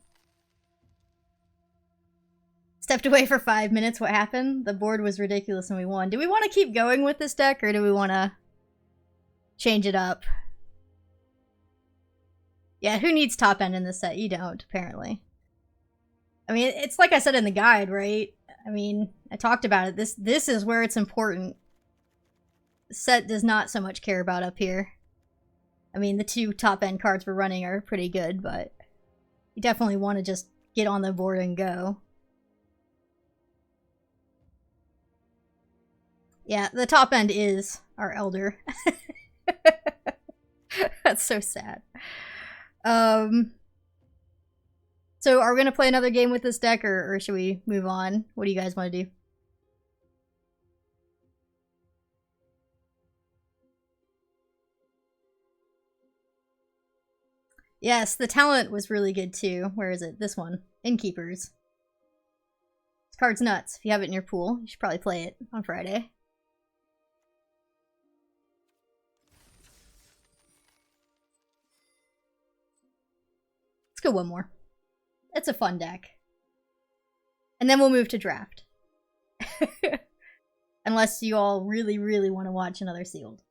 Stepped away for 5 minutes. What happened? The board was ridiculous and we won. Do we want to keep going with this deck or do we want to change it up? Yeah, who needs top end in this set? You don't, apparently. I mean, it's like I said in the guide, right? I mean, I talked about it. This is where it's important. The set does not so much care about up here. I mean, the 2 top end cards we're running are pretty good, but you definitely want to just get on the board and go. Yeah, the top end is our elder. That's so sad. So are we going to play another game with this deck or should we move on? What do you guys want to do? Yes, the talent was really good too. Where is it? This one. Innkeepers. card's nuts. If you have it in your pool, you should probably play it on Friday. Let's go one more. It's a fun deck. And then we'll move to draft. Unless you all really, really want to watch another sealed.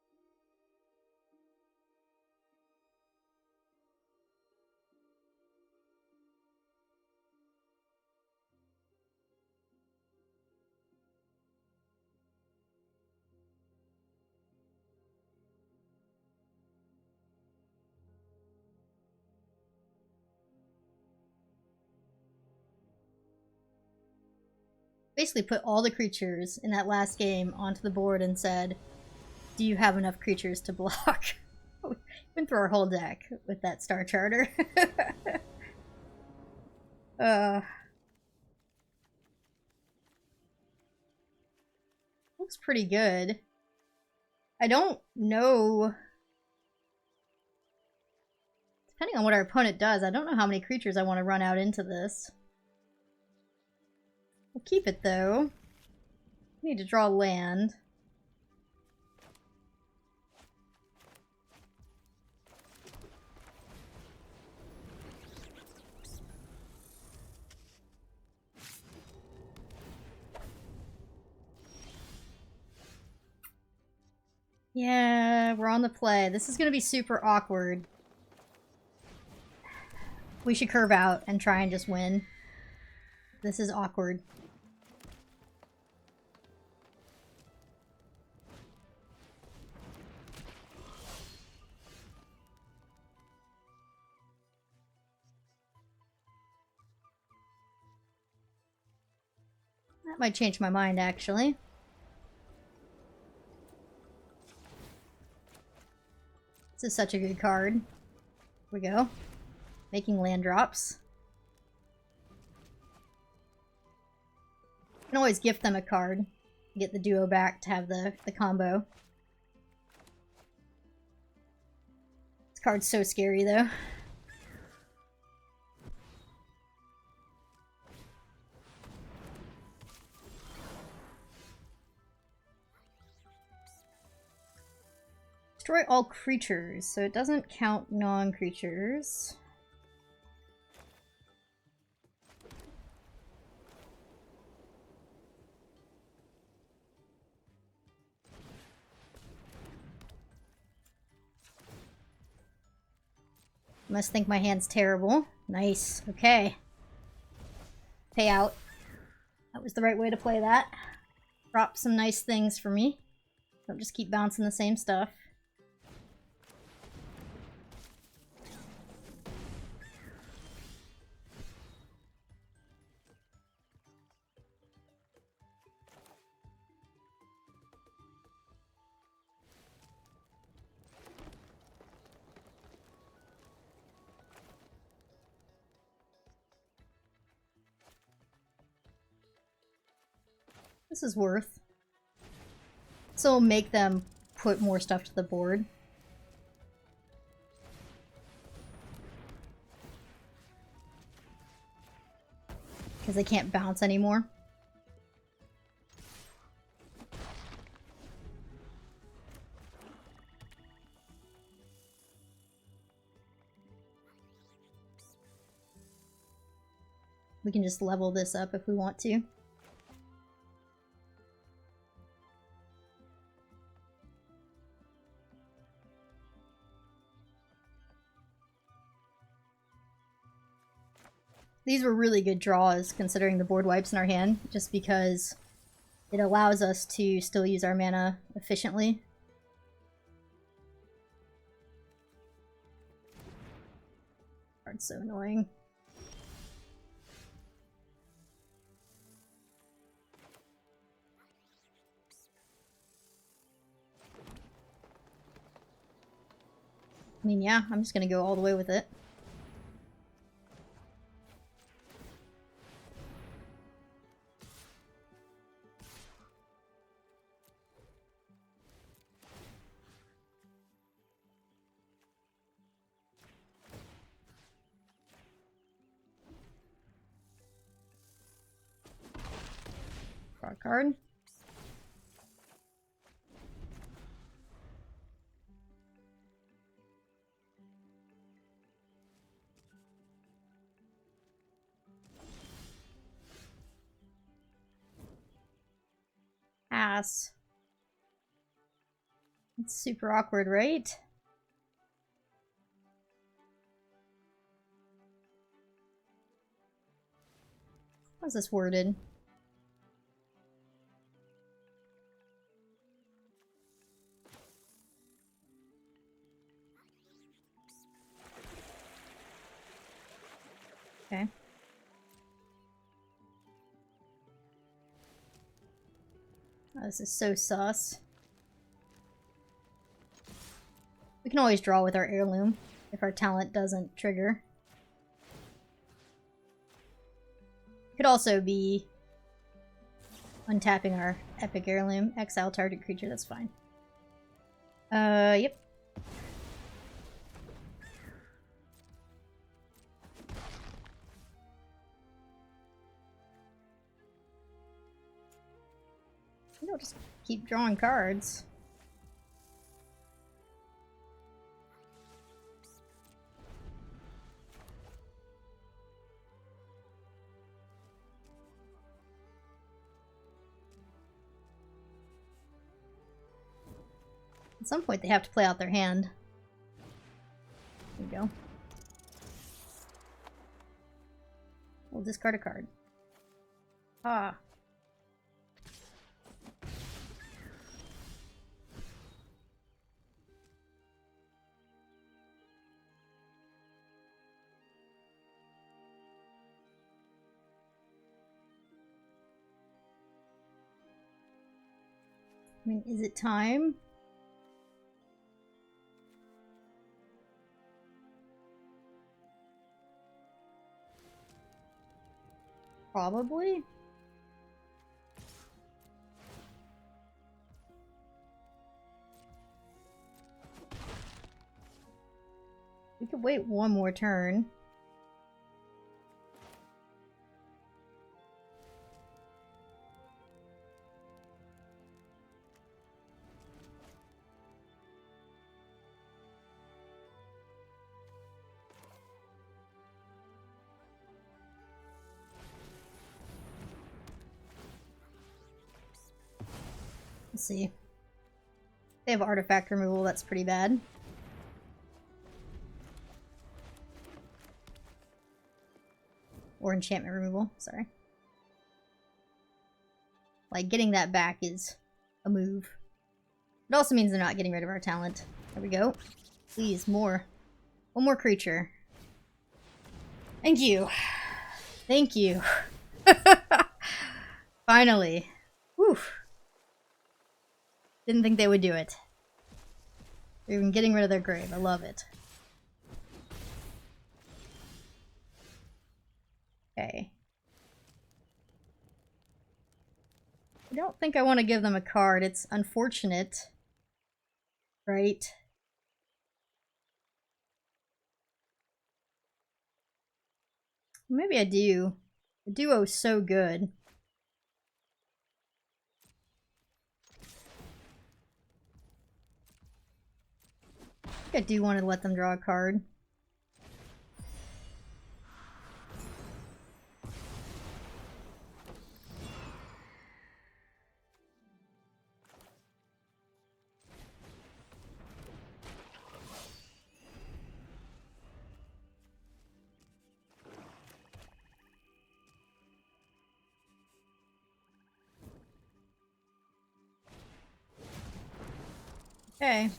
Basically put all the creatures in that last game onto the board and said, do you have enough creatures to block? Went through our whole deck with that Star Charter. Looks pretty good. I don't know. Depending on what our opponent does, I don't know how many creatures I want to run out into this. We'll keep it, though. We need to draw land. Yeah, we're on the play. This is going to be super awkward. We should curve out and try and just win. This is awkward. That might change my mind, actually. This is such a good card. Here we go. Making land drops. You can always gift them a card. Get the duo back to have the combo. This card's so scary, though. Destroy all creatures, so it doesn't count non-creatures. Must think my hand's terrible. Nice. Okay. Pay out. That was the right way to play that. Drop some nice things for me. Don't just keep bouncing the same stuff. This is worth. So we'll make them put more stuff to the board. Because they can't bounce anymore. We can just level this up if we want to. These were really good draws considering the board wipes in our hand, just because it allows us to still use our mana efficiently. Card's so annoying. I mean, yeah, I'm just gonna go all the way with it. card. Pass. It's super awkward, right? How's this worded? Okay. Oh, this is so sus. We can always draw with our heirloom if our talent doesn't trigger. Could also be untapping our epic heirloom. Exile target creature, that's fine. Yep. I'll just keep drawing cards. At some point they have to play out their hand. There we go. We'll discard a card. Ah. I mean, is it time? Probably. We could wait one more turn. Let's see. They have artifact removal, that's pretty bad. Or enchantment removal, sorry. Like, getting that back is a move. It also means they're not getting rid of our talent. There we go. Please, more. One more creature. Thank you. Thank you. Finally. Whew. Didn't think they would do it. They're even getting rid of their grave. I love it. Okay. I don't think I want to give them a card. It's unfortunate. Right? Maybe I do. The duo's so good. I think I do want to let them draw a card. Okay.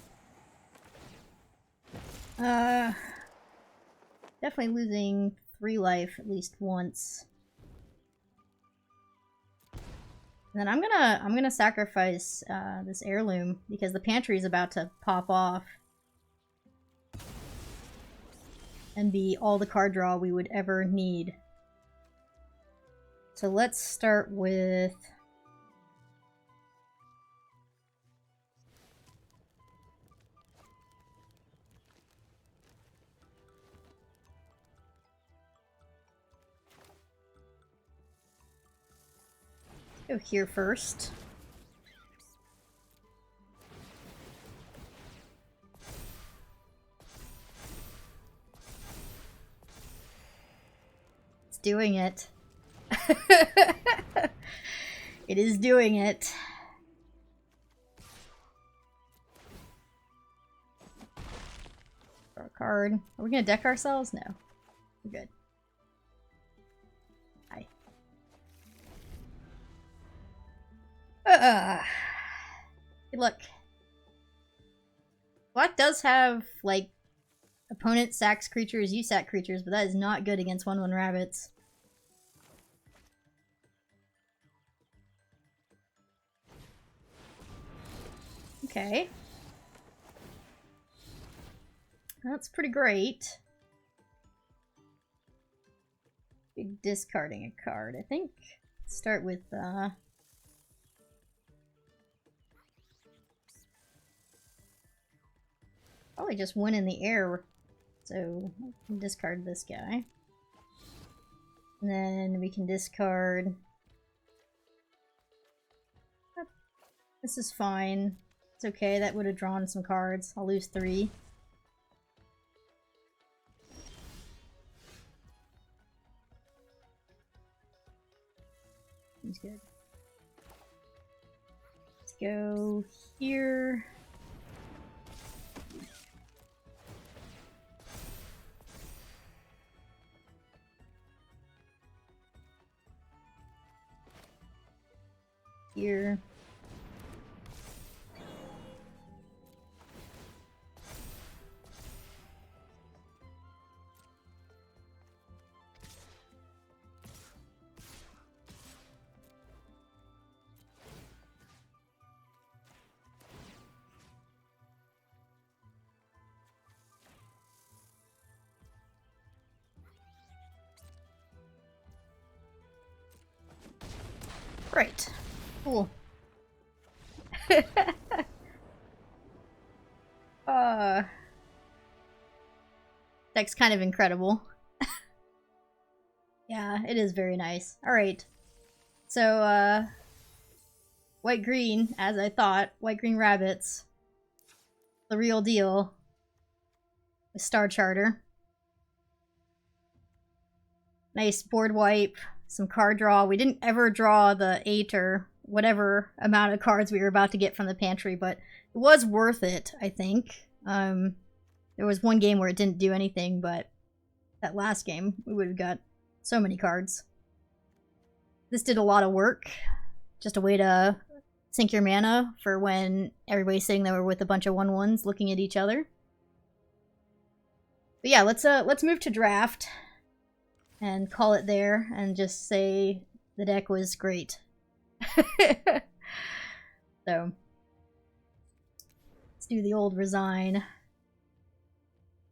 Definitely losing 3 life at least once. And then I'm gonna sacrifice this heirloom because the pantry is about to pop off and be all the card draw we would ever need. So let's start with Go here first. It's doing it. It is doing it. Draw a card. Are we gonna deck ourselves? No. We're good. Hi. Good luck. Black does have, like, opponent sacks creatures, you sack creatures, but that is not good against 1/1 rabbits. Okay. That's pretty great. Be discarding a card, I think. Start with, probably just one in the air. So, we can discard this guy. And then we can discard... This is fine. It's okay, that would have drawn some cards. I'll lose 3. Seems good. Let's go here. Here. Right. Cool. Deck's kind of incredible. Yeah, it is very nice. Alright. So, white-green, as I thought. White-green rabbits. The real deal. With Star Charter. Nice board wipe. Some card draw. We didn't ever draw the 8 or whatever amount of cards we were about to get from the pantry, but it was worth it, I think. There was one game where it didn't do anything, but that last game, we would have got so many cards. This did a lot of work. Just a way to sink your mana for when everybody's sitting there with a bunch of 1/1s looking at each other. But yeah, let's move to draft and call it there and just say the deck was great. So let's do the old resign.